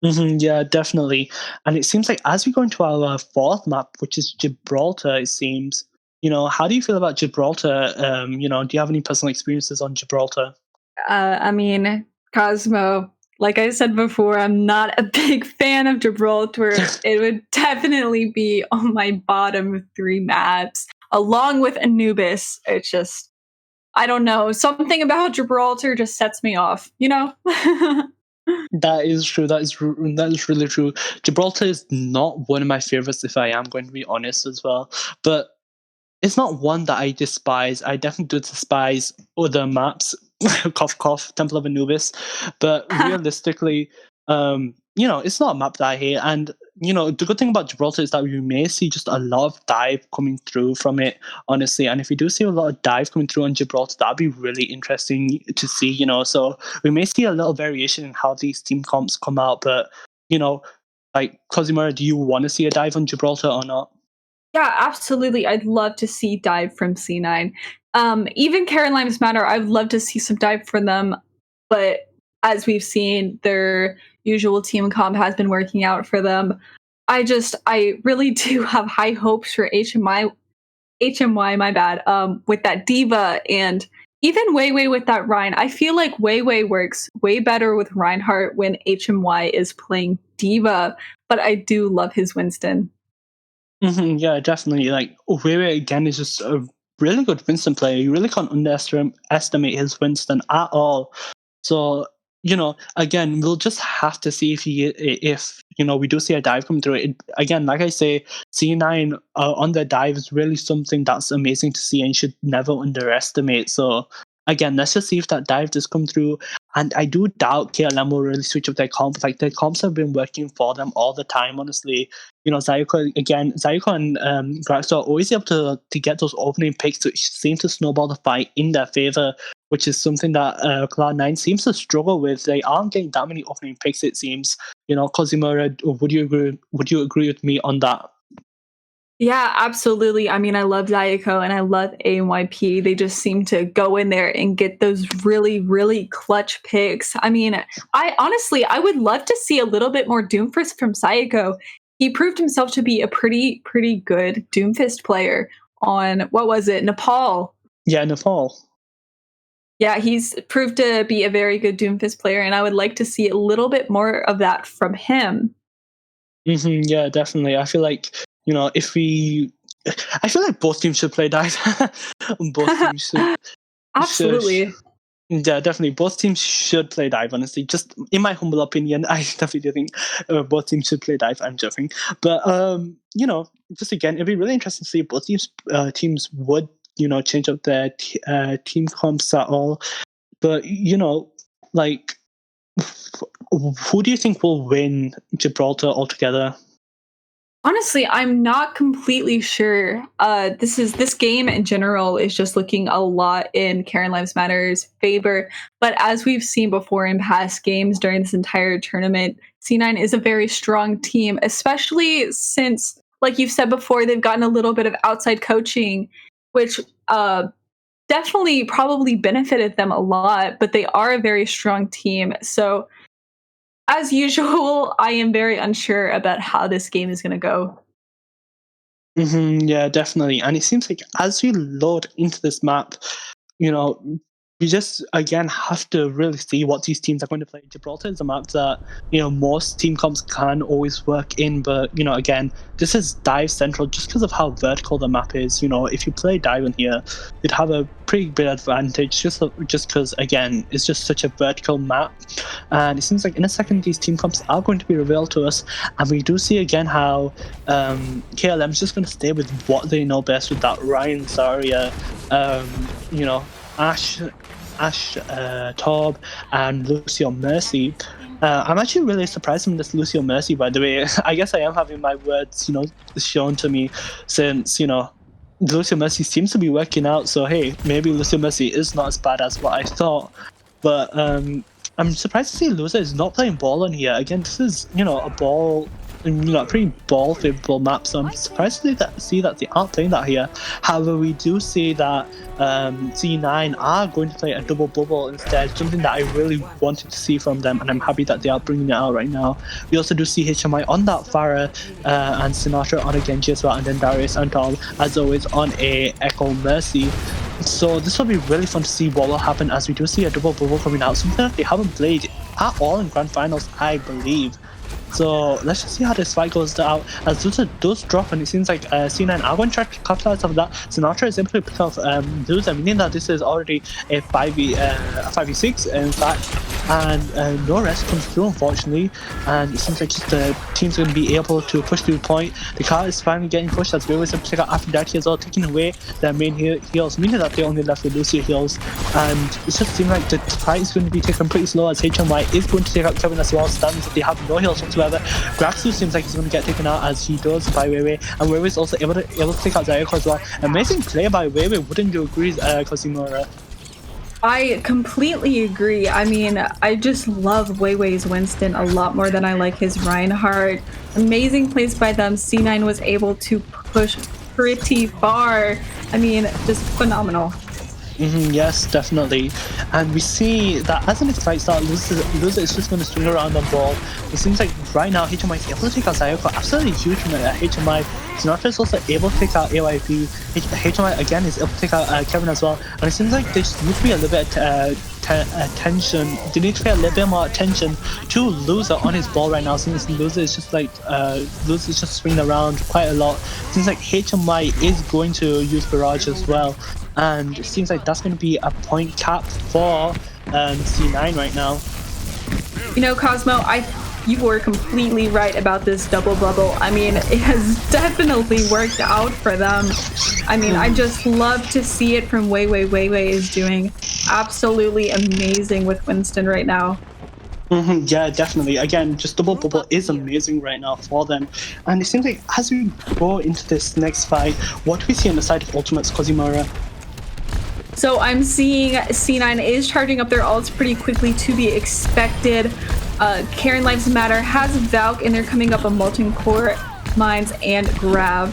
Yeah, definitely. And it seems like as we go into our fourth map, which is Gibraltar, it seems, how do you feel about Gibraltar? Do you have any personal experiences on Gibraltar? I mean, Cosmo, like I said before, I'm not a big fan of Gibraltar. It would definitely be on my bottom 3 maps, along with Anubis. It's just, I don't know. Something about Gibraltar just sets me off, That is true. That is really true. Gibraltar is not one of my favorites, if I am going to be honest as well. But it's not one that I despise. I definitely do despise other maps, cough cough, Temple of Anubis. But realistically, it's not a map that I hate. And the good thing about Gibraltar is that we may see just a lot of dive coming through from it, honestly. And if we do see a lot of dive coming through on Gibraltar, that'd be really interesting to see. So we may see a little variation in how these team comps come out. But like Cosimo, do you want to see a dive on Gibraltar or not? Yeah, absolutely. I'd love to see dive from C9. Even Caroline's Matter, I'd love to see some dive from them. But as we've seen, their usual team comp has been working out for them. I really do have high hopes for HMY, my bad, with that Diva and even Weiwei with that Ryan. I feel like Weiwei works way better with Reinhardt when HMY is playing Diva, but I do love his Winston. Yeah, definitely. Like Weiwei again is just a really good Winston player. You really can't underestimate his Winston at all. So again, we'll just have to see if we do see a dive come through. It again, like I say, C9 on the dive is really something that's amazing to see and you should never underestimate. So again, let's just see if that dive does come through. And I do doubt KLM will really switch up their comp. Like their comps have been working for them all the time, honestly. Zayuko and Grax are always able to get those opening picks which seem to snowball the fight in their favor, which is something that Cloud9 seems to struggle with. They aren't getting that many opening picks, it seems. Cosimo, would you agree with me on that? Yeah, absolutely. I mean, I love Zayuko and I love AYP. They just seem to go in there and get those really, really clutch picks. I mean, I would love to see a little bit more Doomfist from Zayuko. He proved himself to be a pretty good Doomfist player on, what was it, Nepal? Yeah, Nepal. Yeah, he's proved to be a very good Doomfist player, and I would like to see a little bit more of that from him. Yeah, definitely. I feel like, I feel like both teams should play dive. Both teams should. Absolutely. Yeah, definitely. Both teams should play dive, honestly. Just in my humble opinion, I definitely do think both teams should play dive. I'm joking. But, just again, it'd be really interesting to see if both teams would, change up their team comps at all. But, like, who do you think will win Gibraltar altogether? Honestly, I'm not completely sure. This game in general is just looking a lot in Karen Lives Matter's favor. But as we've seen before in past games during this entire tournament, C9 is a very strong team, especially since, like you've said before, they've gotten a little bit of outside coaching, which definitely probably benefited them a lot. But they are a very strong team. So as usual, I am very unsure about how this game is going to go. Yeah, definitely. And it seems like as we load into this map, we just again have to really see what these teams are going to play. Gibraltar is a map that most team comps can always work in, but again, this is dive central just because of how vertical the map is. If you play dive in here, you'd have a pretty big advantage just because again, it's just such a vertical map. And it seems like in a second these team comps are going to be revealed to us, and we do see again how KLM is just going to stay with what they know best with that Ryan Zarya, Ash Ashe, Torb, and Lucio Mercy. I'm actually really surprised from this Lucio Mercy, by the way. I guess I am having my words, shown to me since, Lucio Mercy seems to be working out. So, hey, maybe Lucio Mercy is not as bad as what I thought. But I'm surprised to see Loser is not playing ball on here. Again, this is, a ball, a pretty ball favorable map, so I'm surprised to see that they aren't playing that here. However, we do see that C9 are going to play a double bubble instead, something that I really wanted to see from them, and I'm happy that they are bringing it out right now. We also do see HMI on that Pharah and Sinatra on a Genji as well, and then Darius and Tom, as always, on a Echo Mercy. So this will be really fun to see what will happen, as we do see a double bubble coming out, something that they haven't played at all in Grand Finals, I believe. So let's just see how this fight goes out, as Lusa does drop, and it seems like C9 are going to try to capitalize off that. Sinatra is able to pick off Lusa, meaning that this is already a 5v6 in fact, and no rest comes through, unfortunately, and it seems like just the team's going to be able to push through point. The car is finally getting pushed, as we always have to take out Aphrodite as well, taking away their main heals, meaning that they only left with Lucia heals, and it just seems like the fight is going to be taken pretty slow, as HMY is going to take out Kevin as well, so that means that they have no heals whatsoever. Graxu seems like he's going to get taken out, as he does by Weiwei, and Weiwei is also able to take out Zayako as well. Amazing play by Weiwei, wouldn't you agree, Cosimura? I completely agree. I mean, I just love Weiwei's Winston a lot more than I like his Reinhardt. Amazing plays by them. C9 was able to push pretty far. I mean, just phenomenal. Yes, definitely. And we see that as the next fight starts, Loser is just going to swing around on ball. It seems like right now HMI is able to take out Zayako, absolutely huge from HMI. Sinatra is also able to take out AYP. HMI again is able to take out Kevin as well. And it seems like there just needs to be a little bit attention. They need to pay a little bit more attention to Loser on his ball right now, since Loser is just like Loser is just swinging around quite a lot. It seems like HMI is going to use Barrage as well, and it seems like that's going to be a point cap for C9 right now. You know, Cosmo, you were completely right about this double bubble. I mean, it has definitely worked out for them. I mean, I just love to see it from Weiwei. Weiwei is doing absolutely amazing with Winston right now. Yeah, definitely. Again, just double bubble is amazing right now for them. And it seems like as we go into this next fight, what do we see on the side of Ultimates, Cosimura? So I'm seeing C9 is charging up their ults pretty quickly, to be expected. Karen Lives Matter has Valk, and they're coming up a Molten Core, Mines, and Grav.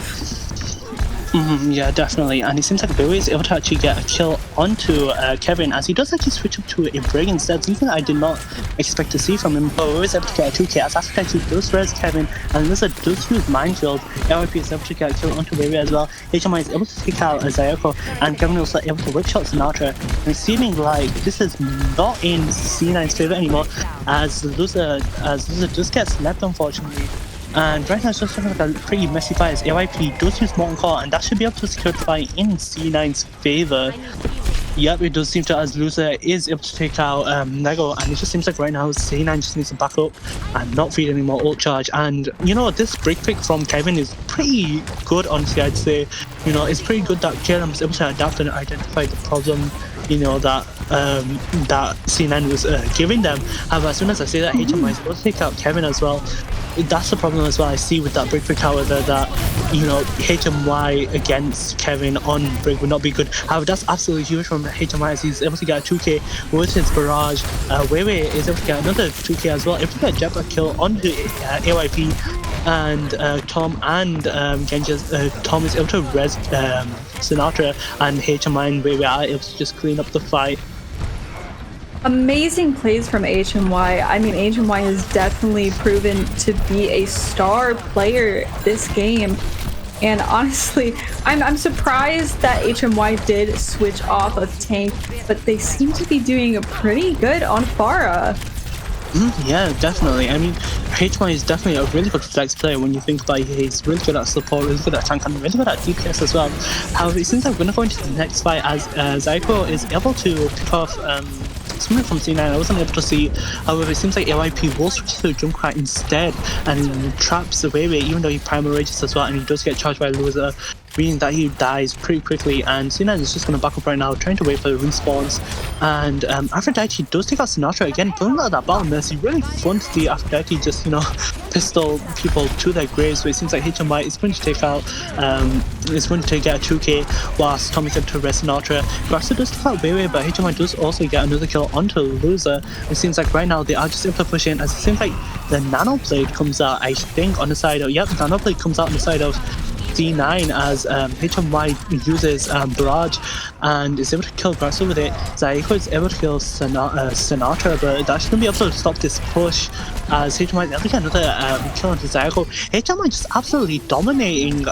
Yeah, definitely. And it seems like Weiwei is able to actually get a kill onto Kevin, as he does actually switch up to a Brig instead, something that I did not expect to see from him. But Weiwei is able to get a 2k, as Aphrodite does res Kevin, and Lizard does use Minefield. LYP is able to get a kill onto Weiwei as well. HMI is able to take out Zayako, and Kevin is also able to whip shot Sinatra. And it's seeming like this is not in C9's favor anymore, as Lizard does get slapped, unfortunately. And right now it's just like a pretty messy fight, as AYP does use Molten Core, and that should be able to secure the fight in C9's favor. Yep, it does seem to, as Loser is able to take out Nego, and it just seems like right now C9 just needs to back up and not feed any more ult charge. And this break pick from Kevin is pretty good, honestly, I'd say. It's pretty good that Kevin was able to adapt and identify the problem that C9 was giving them. However, as soon as I say that, HMI is able to take out Kevin as well. That's the problem as well I see with that Brig pick, however, that HMY against Kevin on Brig would not be good. However, that's absolutely huge from HMY, as he's able to get a 2k with his Barrage. Weiwei is able to get another 2k as well, able to get a Jabba kill onto AYP, and Tom and Genji. Tom is able to res Sinatra, and HMI and Weiwei are able to just clean up the fight. Amazing plays from HMY. I mean, HMY has definitely proven to be a star player this game. And honestly, I'm surprised that HMY did switch off of tank, but they seem to be doing pretty good on Pharah. Yeah, definitely. I mean, HMY is definitely a really good flex player when you think about it. He's really good at support, really good at tank, and really good at DPS as well. However, it seems like we're going to go into the next fight, as Zayako is able to pick off something from C9 I wasn't able to see. However, it seems like AYP will switch to Junkrat instead and traps the Weiwei, even though he primal rages as well, and he does get charged by Loser. meaning that he dies pretty quickly, and C9 is just going to back up right now, trying to wait for the respawns. And Aphrodite does take out Sinatra again, pulling out that Battle Mercy. Really fun to see Aphrodite just, pistol people to their graves, but it seems like HMY is going to take out, is going to get a 2k, whilst Tommy's able to rest Sinatra. Graxo does take out Weiwei, but HMY does also get another kill onto Loser. It seems like right now they are just able to push in, as it seems like the Nano Blade comes out, I think, on the side of, the Nano Blade comes out on the side of C9 as HMY uses Barrage and is able to kill Graxo with it. Zaiko is able to kill Sinatra, but that's going to be able to stop this push as HMY is able to get another kill onto Zaiko. HMY just absolutely dominating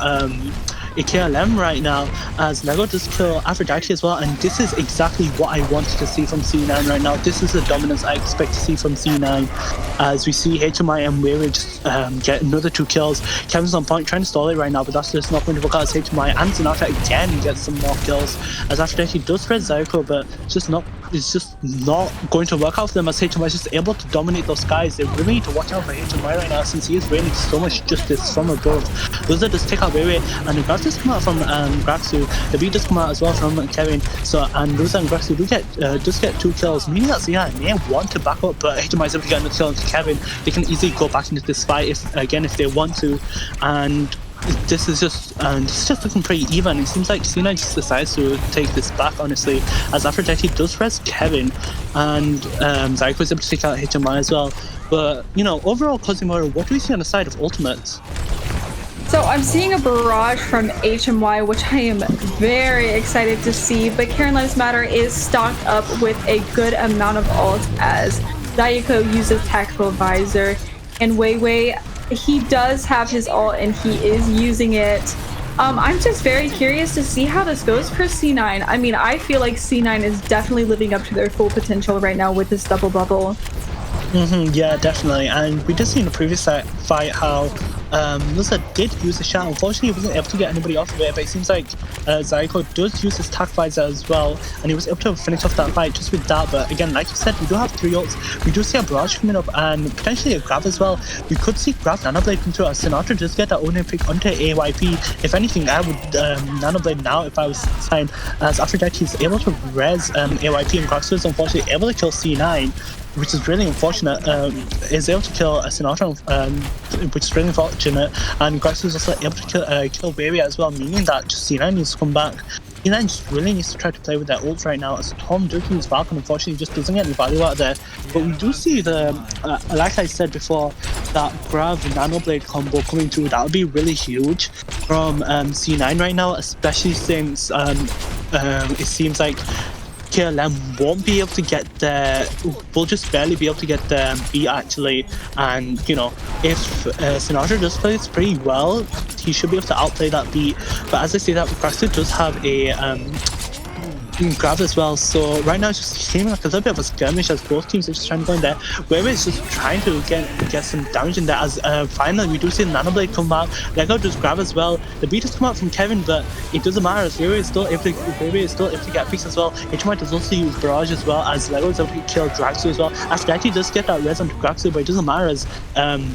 KLM right now as Lego does kill Aphrodite as well, and this is exactly what I wanted to see from C9 right now. This is the dominance I expect to see from C9 as we see HMI and Weiwei just get another 2 kills. Kevin's on point trying to stall it right now, but that's just not going to work out as HMI and Sinatra again gets some more kills as Aphrodite does spread Zyko, but it's just not going to work out for them as HMI is just able to dominate those skies. They really need to watch out for HMI right now since he is raining so much justice from above. Loser does take out Weiwei, and the Grax does come out from Graxu. The beat does come out as well from Kevin. So and Loser and Graxu do just get 2 kills, meaning that Zia may want to back up, but HMI is able to get another kill into Kevin. They can easily go back into this fight if they want to, and this is just looking pretty even. It seems like C9 just decides to take this back, honestly, as Aphrodite does rest Kevin, and Zyko is able to take out HMI as well. But overall, Cosimo, what do we see on the side of ultimates? So I'm seeing a barrage from HMY, which I am very excited to see, but Karen Lives Matter is stocked up with a good amount of ults as Zaiko uses Tactical Advisor, and Weiwei, he does have his ult and he is using it. I'm just very curious to see how this goes for C9. I mean, I feel like C9 is definitely living up to their full potential right now with this double bubble. Yeah, definitely. And we did see in the previous fight how Lisa did use the shot. Unfortunately, he wasn't able to get anybody off of it, but it seems like Zyko does use his tac visor as well, and he was able to finish off that fight just with that. But again, like you said, we do have 3 ults. We do see a barrage coming up and potentially a grab as well. We could see grab Nanoblade come through as Sinatra just get that own pick onto AYP. If anything, I would Nanoblade now if I was signed, as Aphrodite is able to res AYP, and Graxo is unfortunately able to kill C9, which is really unfortunate. Is able to kill a Sinatra, which is really unfortunate, and Graxo is also able to kill Weiwei as well, meaning that just C9 needs to come back. C9 just really needs to try to play with their ults right now, as Tom Duke use Falcon unfortunately just doesn't get any value out there. But we do see the, like I said before, that Grav Nanoblade combo coming through. That would be really huge from C9 right now, especially since it seems like KLM won't be able to get their, will just barely be able to get their beat actually, and if Sinatra does play this pretty well, he should be able to outplay that beat. But as I say that, Graxo does have a grab as well, so right now it's just seeming like a little bit of a skirmish as both teams are just trying to go in there. Weiwei is just trying to get some damage in there as finally we do see the Nanoblade come out. Lego does grab as well. The beat has come out from Kevin, but it doesn't matter as Weiwei is still able to get picks as well. HMI does also use Barrage as well, as Lego is able to kill Graxo as well. Aphrodite does get that res onto Graxo, but it doesn't matter as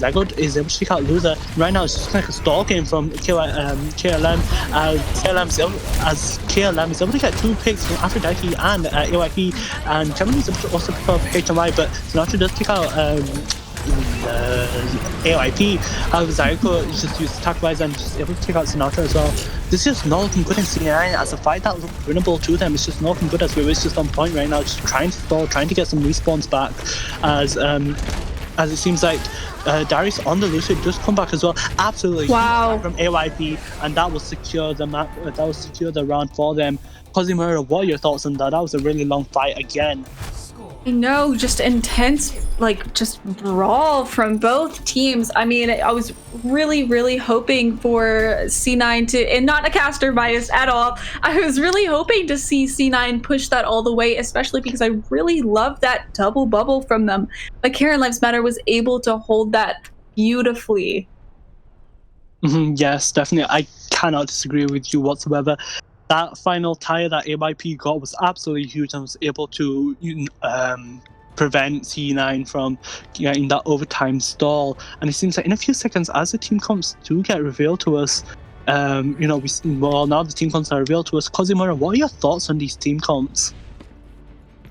Lego is able to take out Loser. Right now it's just like a stall game from KLM as KLM is able to get 2 picks from Aphrodite and AYP, and Kevin is able to also pick up HMI, but Sinatra does take out AYP. However, Zyko just used attack visor and just able to take out Sinatra as well. This is just not looking good in C9 as a fight that looked winnable to them. It's just not looking good as Weiwei's just on point right now, just trying to stall, trying to get some respawns back as it seems like Darius on the Lucid does come back as well. Absolutely. Wow. From AYP, and that will secure the map. That will secure the round for them. Cosimo, what are your thoughts on that? That was a really long fight again. I know, just intense, just brawl from both teams. I mean, I was really hoping for C9 to, and not a caster bias at all, I was really hoping to see C9 push that all the way, especially because I really love that double bubble from them. But Karen Lives Matter was able to hold that beautifully. Yes, definitely. I cannot disagree with you whatsoever. That final tire that AYP got was absolutely huge and was able to prevent C9 from getting that overtime stall. And it seems like in a few seconds, as the team comps do get revealed to us, Well, now the team comps are revealed to us. Kozimura, what are your thoughts on these team comps?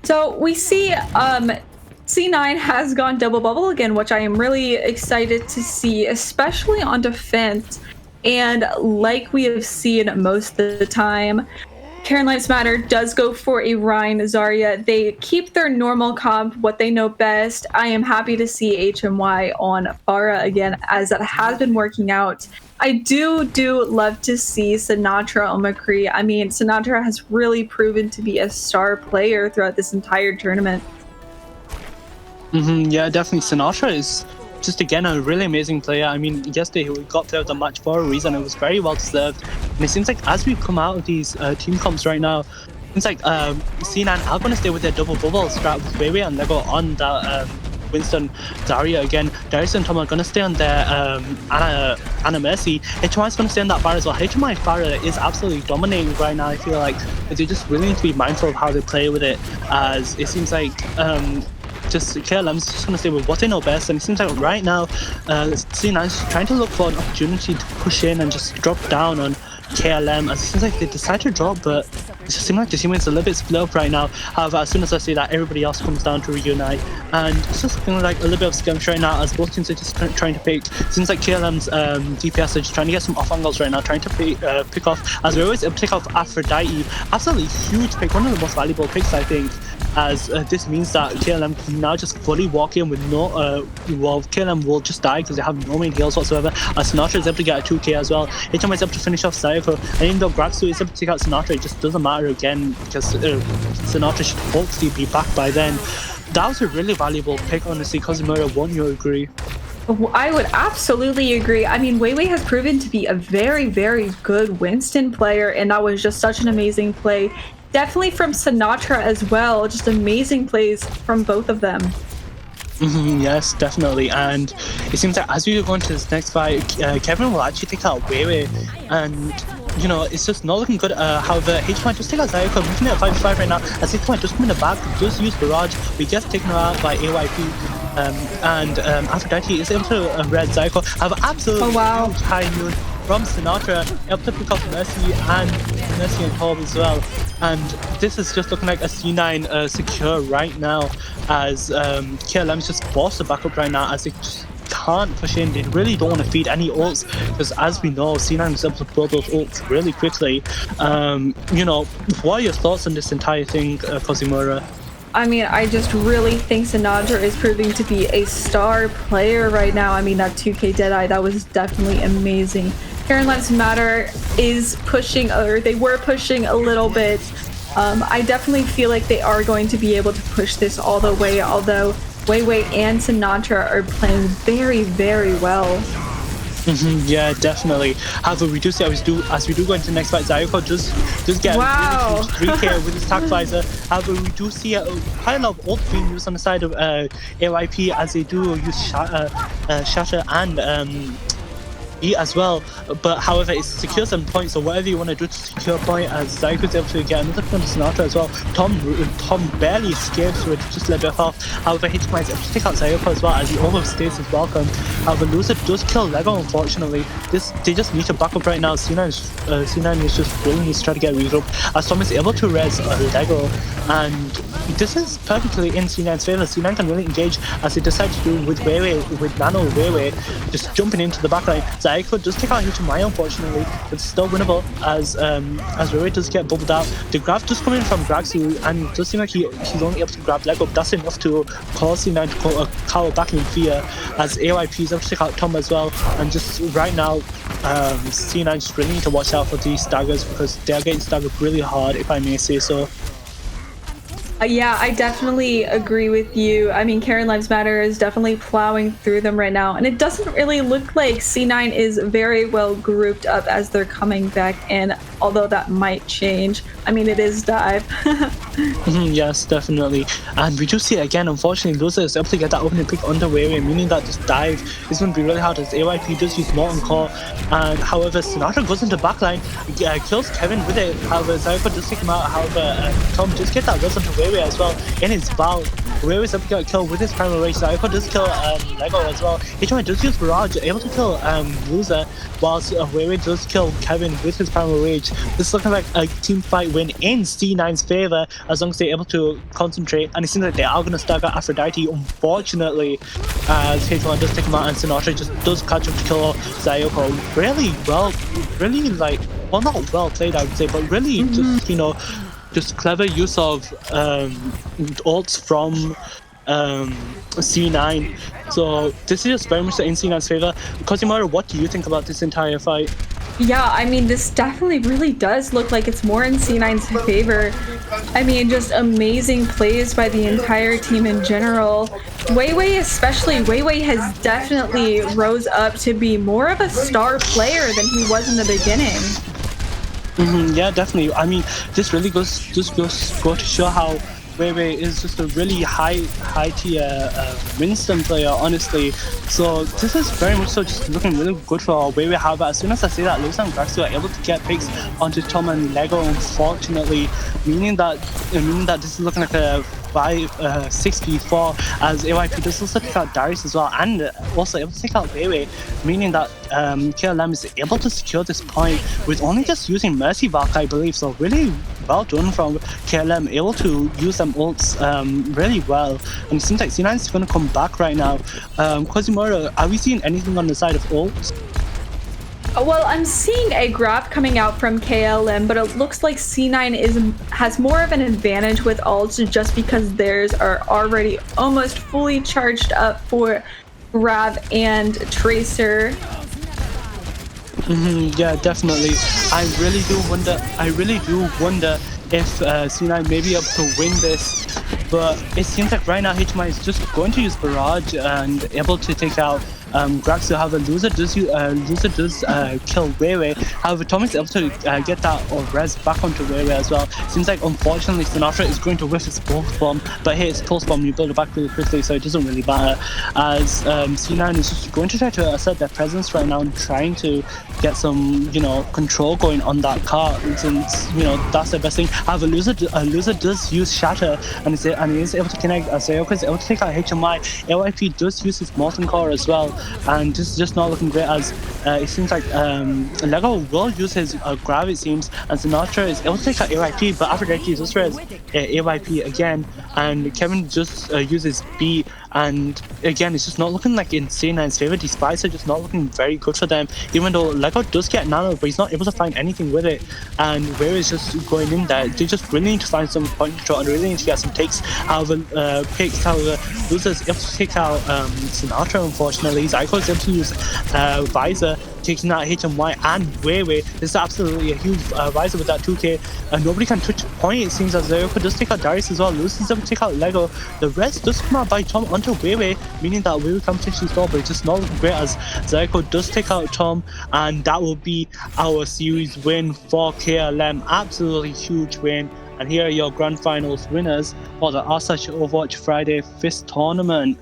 So we see C9 has gone double bubble again, which I am really excited to see, especially on defense. And like we have seen most of the time, Karen Lives Matter does go for a Rhine Zarya. They keep their normal comp, what they know best. I am happy to see HMY on Pharah again, as that has been working out. I do love to see Sinatra on McCree. I mean, Sinatra has really proven to be a star player throughout this entire tournament. Yeah, definitely. Sinatra is just again a really amazing player. I mean, yesterday he got player of the match for a reason. It was very well deserved. And it seems like as we come out of these team comps right now, it's like C9 are going to stay with their double bubble strat with Weiwei and Lego on that Winston Zarya again. Darius and Tom are going to stay on their Anna Mercy. HMI is going to stay on that Pharah as well. HMI Pharah is absolutely dominating right now. I feel like they just really need to be mindful of how they play with it, as it seems like just KLM's just going to stay with what they know best, and it seems like right now C9 is trying to look for an opportunity to push in and just drop down on KLM, as it seems like they decide to drop, but it just seems like the team is a little bit split up right now. However, as soon as I say that, everybody else comes down to reunite, and it's just kind of like a little bit of skirmish right now, as both teams are just trying to pick. It seems like KLM's DPS are just trying to get some off angles right now, trying to pick off, as we always pick off Aphrodite. Absolutely huge pick, one of the most valuable picks, I think, as this means that KLM can now just fully walk in with no KLM will just die because they have no main heals whatsoever, as Sinatra is able to get a 2k as well. HMI is able to finish off Sayako, and even though Graxu is able to take out Sinatra, it just doesn't matter again, because Sinatra should hopefully be back by then. That was a really valuable pick, honestly. Kozimura, won't you agree? I would absolutely agree. I mean, Weiwei has proven to be a very, very good Winston player, and that was just such an amazing play. Definitely from Sinatra as well. Just amazing plays from both of them. Yes, definitely. And it seems that as we go into this next fight, Kevin will actually take out Weiwei, and it's just not looking good. However, HMI just take out Zayako, moving at 5-5 right now. As HMI just come in the back, just use Barrage. We get taken out by AYP. And Aphrodite is able to red Zayako. Have absolutely huge high noon from Sinatra, able to pick up Mercy and Hob as well. And this is just looking like a C9 secure right now, as KLM is just forced to back up right now, as they just can't push in. They really don't want to feed any ults, because as we know, C9 is able to build those ults really quickly. What are your thoughts on this entire thing, Kozimura? I mean, I just really think Sinatra is proving to be a star player right now. I mean, that 2k Deadeye, that was definitely amazing. Karen Lives Matter is pushing, or they were pushing a little bit. I definitely feel like they are going to be able to push this all the way, although Weiwei and Sinatra are playing very, very well. Yeah, definitely. However, we do see as we do go into the next fight, Zayako just get a really huge 3k with his attack visor. However, we do see quite a lot of ult being used on the side of AYP, as they do use Shatter and E as well, but however it secures some points, so whatever you want to do to secure a point, as Zayako is able to get another point to Sinatra as well. Tom barely escapes with just a little bit of health. However, HMI is able to take out Zayako as well, as he overstays his welcome. However, Loser does kill Lego, unfortunately. They just need to back up right now. C9 is just willing to try to get a regroup, as Tom is able to res Lego, and this is perfectly in C9's favor. C9 can really engage, as they decide to do with Nano Weiwei just jumping into the backline. Zayako does take out HMI, unfortunately, but it's still winnable, as Weiwei does get bubbled out. The grab does come in from Graxu, and it does seem like he's only able to grab Lego, but that's enough to cause C9 to cower back in fear, as AYP is able to take out Tom as well. And just right now, C9 just really need to watch out for these staggers, because they are getting staggered really hard, if I may say so. Yeah, I definitely agree with you. I mean, Karen Lives Matter is definitely plowing through them right now, and it doesn't really look like C9 is very well grouped up as they're coming back in, although that might change. I mean, it is Dive. Yes, definitely. And we do see it again, unfortunately, Loser is able to get that opening pick under Weiwei, meaning that this Dive is going to be really hard, as AYP does use Molten Core. And however, Sinatra goes into backline, kills Kevin with it. However, Zayako does take him out. However, Tom does get that res onto Weiwei as well in his bout. Where is able to get a kill with his primary rage. Zaiko does kill Lego as well. HMI does use Barrage, able to kill Loser, whilst Where does kill Kevin with his primary rage. This is looking like a team fight win in C9's favor as long as they're able to concentrate. And it seems like they are going to stagger Aphrodite, unfortunately, as HMI does take him out and Sinatra just does catch up to kill Zayoko. Really well, really like, well, not well played, I would say, but really just, you know, just clever use of ults from C9. So this is just very much in C9's favor. Cosimoto, what do you think about this entire fight? Yeah, I mean, this definitely really does look like it's more in C9's favor. I mean, just amazing plays by the entire team in general. Weiwei especially, Weiwei has definitely rose up to be more of a star player than he was in the beginning. Yeah, definitely. I mean, this really goes to show how Weiwei is just a really high tier Winston player, honestly. So this is very much so just looking really good for Weiwei. However, as soon as I say that, Lusa and Graxu are able to get picks onto Tom and Lego, unfortunately, meaning that this is looking like a 6v4, as AYP does also take out Darius as well, and also able to take out Weiwei, meaning that KLM is able to secure this point with only just using Mercy Valk, I believe. So really well done from KLM, able to use them ults really well. And it seems like C9 is going to come back right now. Quasimodo, are we seeing anything on the side of ults? Well, I'm seeing a graph coming out from KLM, but it looks like C9 has more of an advantage with ults just because theirs are already almost fully charged up for Rav and Tracer. Yeah, definitely. I really do wonder if C9 may be able to win this, but it seems like right now HMI is just going to use Barrage and able to take out Graxu. However, Loser does kill Weiwei. However, Tom is able to get that or res back onto Weiwei as well. Seems like unfortunately Sinatra is going to whiff his pulse bomb, but hey, it's pulse bomb, you build it back really quickly, so it doesn't really matter. As C9 is just going to try to assert their presence right now and trying to get some, you know, control going on that car, since, you know, that's the best thing. However, Loser does use Shatter and is able to connect. Sayoko is able to take out HMI. AYP does use his Molten Core as well, and this is just not looking great, as it seems like Lego will use his Grav, it seems, and Sinatra is able to take out AYP, but Aphrodite is also res AYP again, and Kevin just uses B, and again, it's just not looking like in C9's favor. These spies are just not looking very good for them, even though Lego does get Nano, but he's not able to find anything with it, and where is just going in there. They just really need to find some point control and really need to get some takes. However, Losers able to take out Sinatra, unfortunately. Zyko is able to use Visor, taking out HMY and Weiwei. This is absolutely a huge Visor with that 2k. Nobody can touch point, it seems, as Zyko does take out Darius as well. Losers is able to take out Lego. The rest does come out by Tom onto Weiwei, meaning that Weiwei can potentially stall, but it's just not looking great, as Zyko does take out Tom, and that will be our series win for KLM. Absolutely huge win. And here are your grand finals winners for the Overwatch Friday Fist tournament.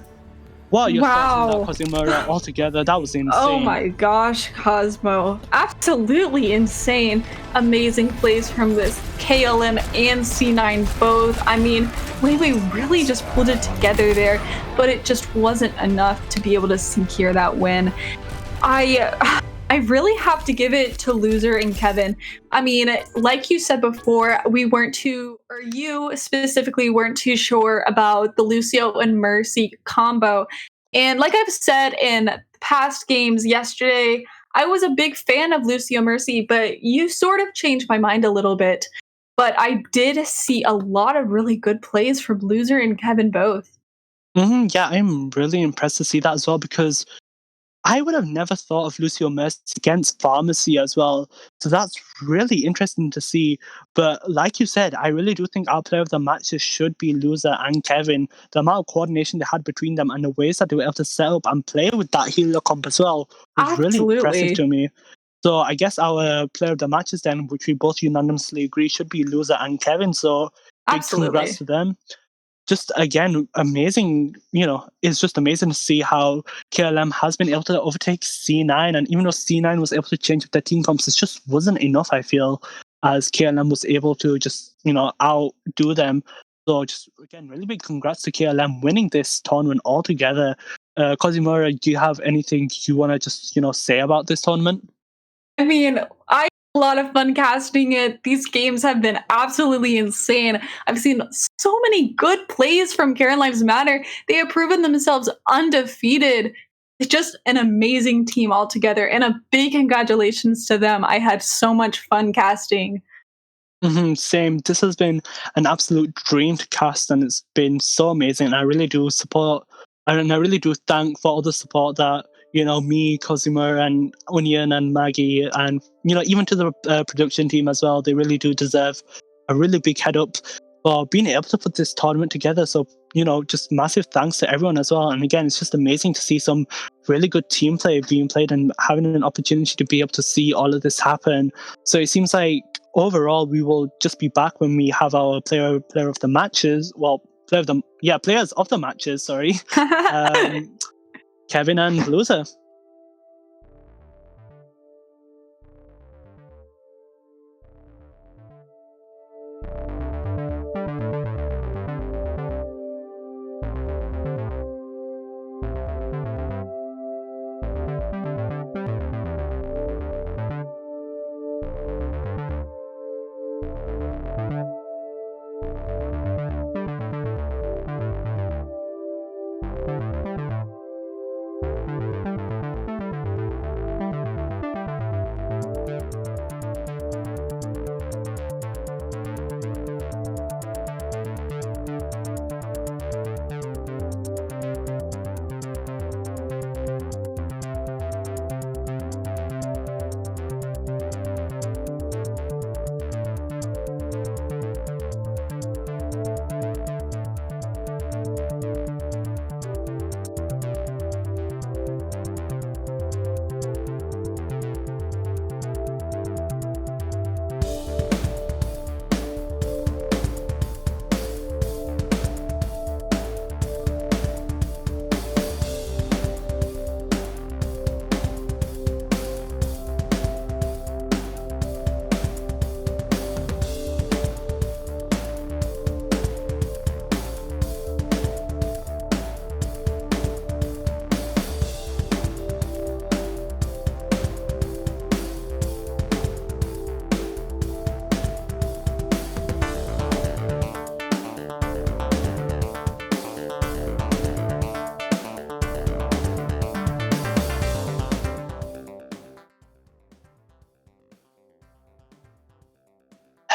What are your thoughts on that, Cosimo, altogether? That was insane. Oh my gosh, Cosmo. Absolutely insane. Amazing plays from this KLM and C9 both. I mean, Weiwei really just pulled it together there, but it just wasn't enough to be able to secure that win. I really have to give it to Loser and Kevin. I mean, like you said before, you specifically weren't too sure about the Lucio and Mercy combo. And like I've said in past games yesterday, I was a big fan of Lucio Mercy, but you sort of changed my mind a little bit. But I did see a lot of really good plays from Loser and Kevin both. Yeah, I'm really impressed to see that as well, because I would have never thought of Lucio Mercy against Pharmacy as well. So that's really interesting to see. But like you said, I really do think our player of the matches should be Loser and Kevin. The amount of coordination they had between them and the ways that they were able to set up and play with that healer comp as well was really impressive to me. So I guess our player of the matches then, which we both unanimously agree, should be Loser and Kevin. So big congrats to them. Just again, amazing, you know, it's just amazing to see how KLM has been able to overtake C9, and even though C9 was able to change up their team comps, it just wasn't enough, I feel, as KLM was able to just, you know, outdo them. So just again, really big congrats to KLM winning this tournament altogether. Kozimura, do you have anything you want to just say about this tournament? I mean, I had a lot of fun casting it. These games have been absolutely insane. I've seen so many good plays from Karen Lives Matter. They have proven themselves undefeated. It's just an amazing team altogether, and a big congratulations to them. I had so much fun casting. Same. This has been an absolute dream to cast, and it's been so amazing. And I really do support, and I really do thank for all the support that me, Cosimo, and Onion, and Maggie, and even to the production team as well. They really do deserve a really big head up for being able to put this tournament together. So just massive thanks to everyone as well. And again, it's just amazing to see some really good team play being played and having an opportunity to be able to see all of this happen. So it seems like overall we will just be back when we have our player of the matches. Well, players of the matches. Sorry, Kevin and Bluza.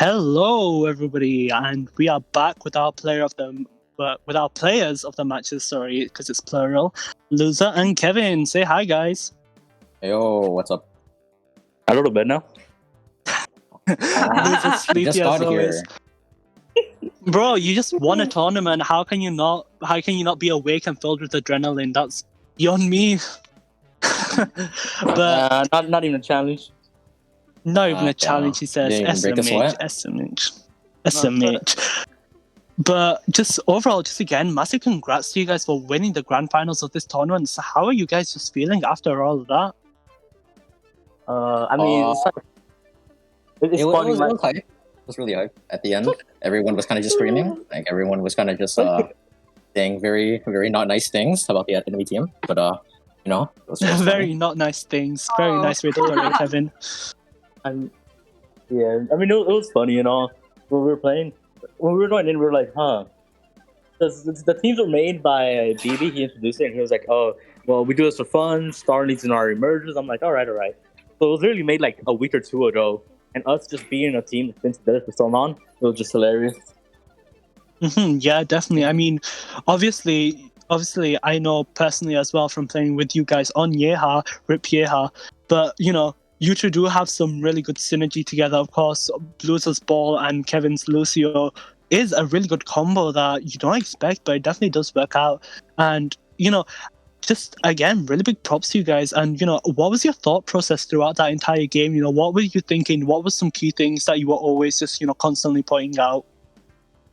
Hello, everybody, and we are back with our players of the matches. Sorry, because it's plural. Loser and Kevin, say hi, guys. Yo, what's up? A little bit now. Loser sleepy Just as got always. here. Bro, you just won a tournament. How can you not be awake and filled with adrenaline? That's beyond me. But not even a challenge. not even a challenge, yeah. he says. Didn't even break a sweat. SMH. But just overall, just again, massive congrats to you guys for winning the grand finals of this tournament. So how are you guys just feeling after all of that? I mean, it's It funny. was hype. It was really hype. At the end, everyone was kind of just screaming. Like everyone was kind of just saying very, very not nice things about the enemy team. But it was Very funny. not nice things. Very nice way to put it, Kevin. Yeah, I mean, it was funny, when we were playing. When we were going in, we were like, huh. The teams were made by BB. He introduced it, and he was like, oh, well, we do this for fun. Star needs in our emergers. I'm like, all right. So it was literally made like a week or two ago. And us just being a team that's been together for so long, it was just hilarious. Yeah, definitely. I mean, obviously, I know personally as well from playing with you guys on Yeha, Rip Yeha, but you two do have some really good synergy together. Of course, Blue's Ball and Kevin's Lucio is a really good combo that you don't expect, but it definitely does work out. And just again, really big props to you guys. And what was your thought process throughout that entire game? What were you thinking? What were some key things that you were always just constantly pointing out?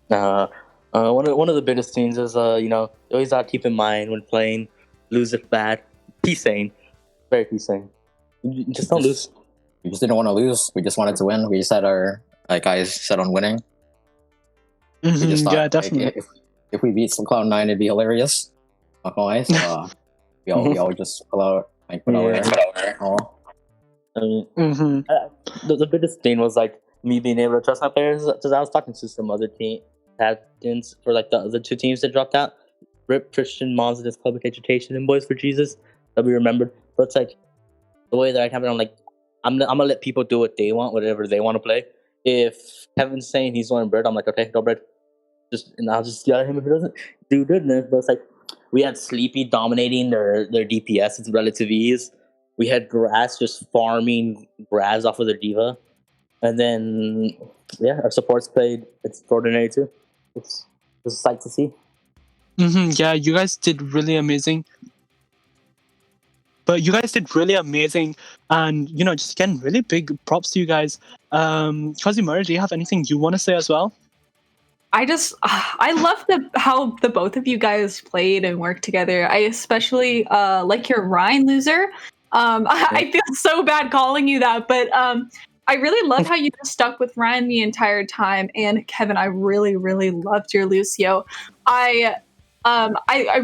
One of the biggest things is you always got to keep in mind when playing, lose if bad. Peace sane, very peace sane. Just don't lose. We just didn't want to lose. We just wanted to win. We just had our eyes set on winning. We just thought, Yeah, like, definitely. if we beat some Cloud9, it'd be hilarious. Not gonna lie. So, we all just put our all. I mean, Hmm. the biggest thing was like me being able to trust my players because I was talking to some other team captains for like the other two teams that dropped out. Rip, Christian, Monsters, Public Education, and Boys for Jesus that we remembered. But it's like the way that I have it, I'm like, I'm gonna let people do what they want, whatever they want to play. If Kevin's saying he's going Bird, I'm like, okay, go Bird. And I'll just yell at him if he doesn't do goodness. But it's like we had Sleepy dominating their DPS with relative ease. We had Grass just farming Grass off of their diva, and then yeah, our supports played extraordinary too. It's a sight to see. Yeah, you guys did really amazing. But you guys did really amazing, and just again, really big props to you guys. Kazimura, do you have anything you want to say as well? I love how the both of you guys played and worked together. I especially like your Rhine loser. I feel so bad calling you that, but I really love how you just stuck with Ryan the entire time. And Kevin, I really, really loved your Lucio. I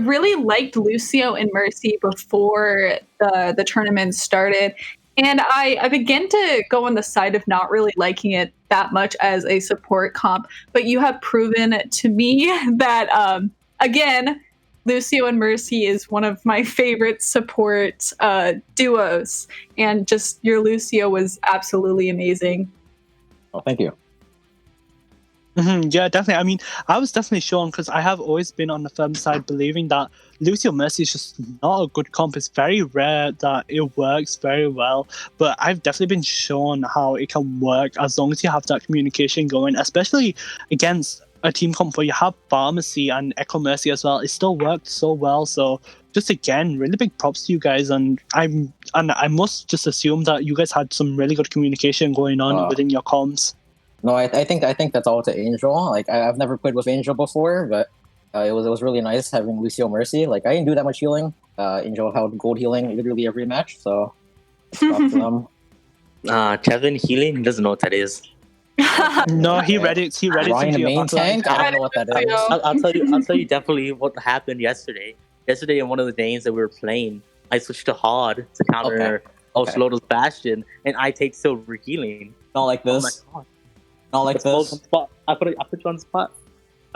really liked Lucio and Mercy before the tournament started. And I began to go on the side of not really liking it that much as a support comp. But you have proven to me that, again, Lucio and Mercy is one of my favorite support duos. And just your Lucio was absolutely amazing. Oh, thank you. Yeah, definitely. I mean, I was definitely shown because I have always been on the firm side believing that Lucio Mercy is just not a good comp. It's very rare that it works very well, but I've definitely been shown how it can work as long as you have that communication going, especially against a team comp where you have Pharmacy and Echo Mercy as well. It still worked so well. So just again, really big props to you guys, and I must just assume that you guys had some really good communication going on within your comms. No, I think that's all to Angel. Like I've never played with Angel before, but it was really nice having Lucio Mercy. Like I didn't do that much healing. Angel held gold healing literally every match, so props to them. Kevin healing, he doesn't know what that is. No, he read it. He read it. Ryan, main tank. I don't know what that is. I'll tell you definitely what happened yesterday. Yesterday, in one of the games that we were playing, I switched to Hod to counter Slodo's Bastion, and I take silver healing. Not like this. Oh my God. Not like this. I put you on the spot.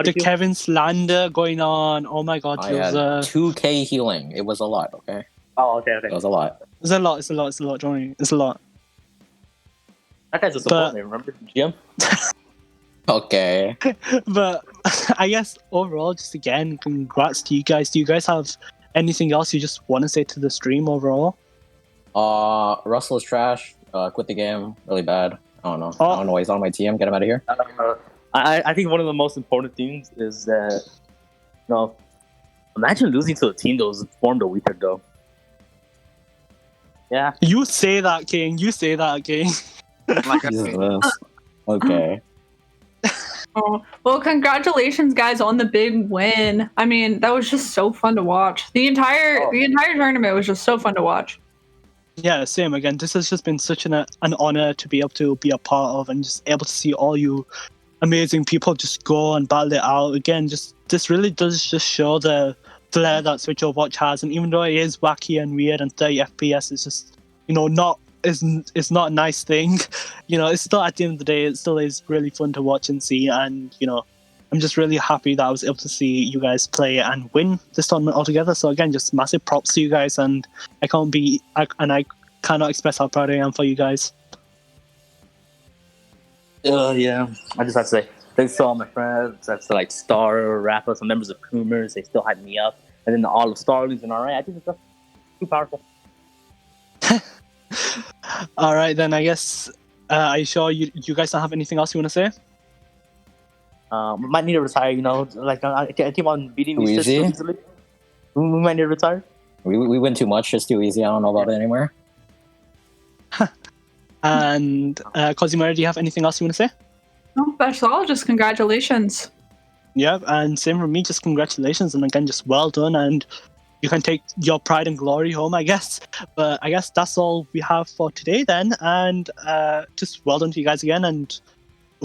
The Kevin slander going on. Oh my God, I had 2k healing. It was a lot. Okay. Oh, okay. It was a lot. It's a lot. Don't worry. It's a lot. That guy's a support name, remember? Jim? Okay. But I guess overall, just again, congrats to you guys. Do you guys have anything else you just want to say to the stream overall? Russell is trash. Quit the game. Really bad. I don't know. I don't know why he's on my team. Get him out of here. I think one of the most important things is that, imagine losing to a team that was formed a week ago. Yeah. You say that, King. Jesus. Okay. Oh, well, congratulations, guys, on the big win. I mean, that was just so fun to watch. The entire tournament was just so fun to watch. Yeah, same again. This has just been such an honor to be able to be a part of, and just able to see all you amazing people just go and battle it out. Again, this really does just show the flair that Switch Overwatch has, and even though it is wacky and weird and 30 FPS is just it's not a nice thing. It's still, at the end of the day, it still is really fun to watch and see, and I'm just really happy that I was able to see you guys play and win this tournament altogether. So again, just massive props to you guys, and I cannot express how proud I am for you guys. Yeah. I just have to say thanks to all my friends. That's like Star, Rapper, some members of Coomers. They still hype me up, and then all of Starlings and RA. I think it's too powerful. All right, then I guess. Are you sure you guys don't have anything else you want to say? We might need to retire, like I keep on beating these easy. Easily. We might need to retire. We win too much. It's too easy. I don't know about it anymore. And Kazimura, do you have anything else you want to say? No, that's all. Just congratulations. Yeah, and same for me. Just congratulations, and again, just well done, and you can take your pride and glory home, I guess. But I guess that's all we have for today then, and just well done to you guys again, and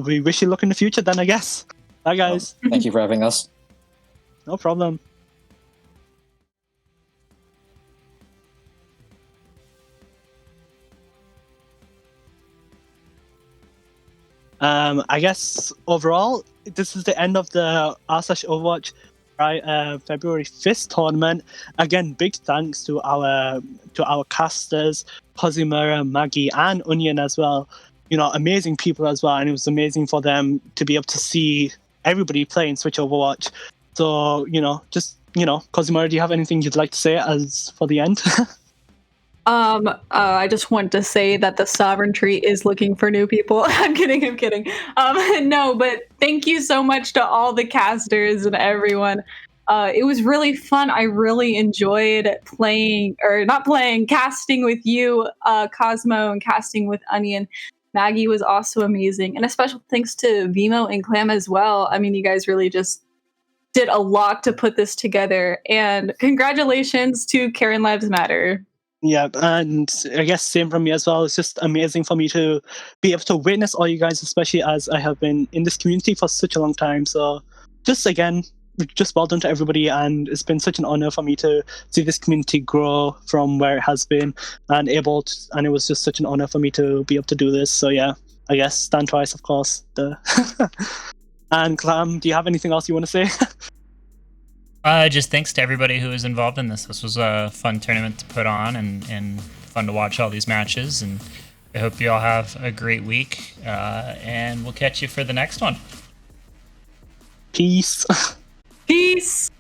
we wish you luck in the future then, I guess. Bye, guys. Thank you for having us. No problem. I guess overall, this is the end of the r/Overwatch February 5th tournament. Again, big thanks to our casters, Cosimera, Maggie, and Onion as well. Amazing people as well, and it was amazing for them to be able to see everybody playing Switch Overwatch. So, Cosimera, do you have anything you'd like to say as for the end? I just want to say that the Sovereign Tree is looking for new people. I'm kidding. No, but thank you so much to all the casters and everyone. It was really fun. I really enjoyed casting with you, Cosmo, and casting with Onion. Maggie was also amazing. And a special thanks to Vimo and Clam as well. I mean, you guys really just did a lot to put this together. And congratulations to Karen Lives Matter. Yeah, and I guess same from me as well. It's just amazing for me to be able to witness all you guys, especially as I have been in this community for such a long time. So just well done to everybody, and it's been such an honor for me to see this community grow from where it has been, and it was just such an honor for me to be able to do this. So yeah, I guess stand twice, of course. And Clam, do you have anything else you want to say? Just thanks to everybody who was involved in this. This was a fun tournament to put on and fun to watch all these matches. And I hope you all have a great week. And we'll catch you for the next one. Peace. Peace.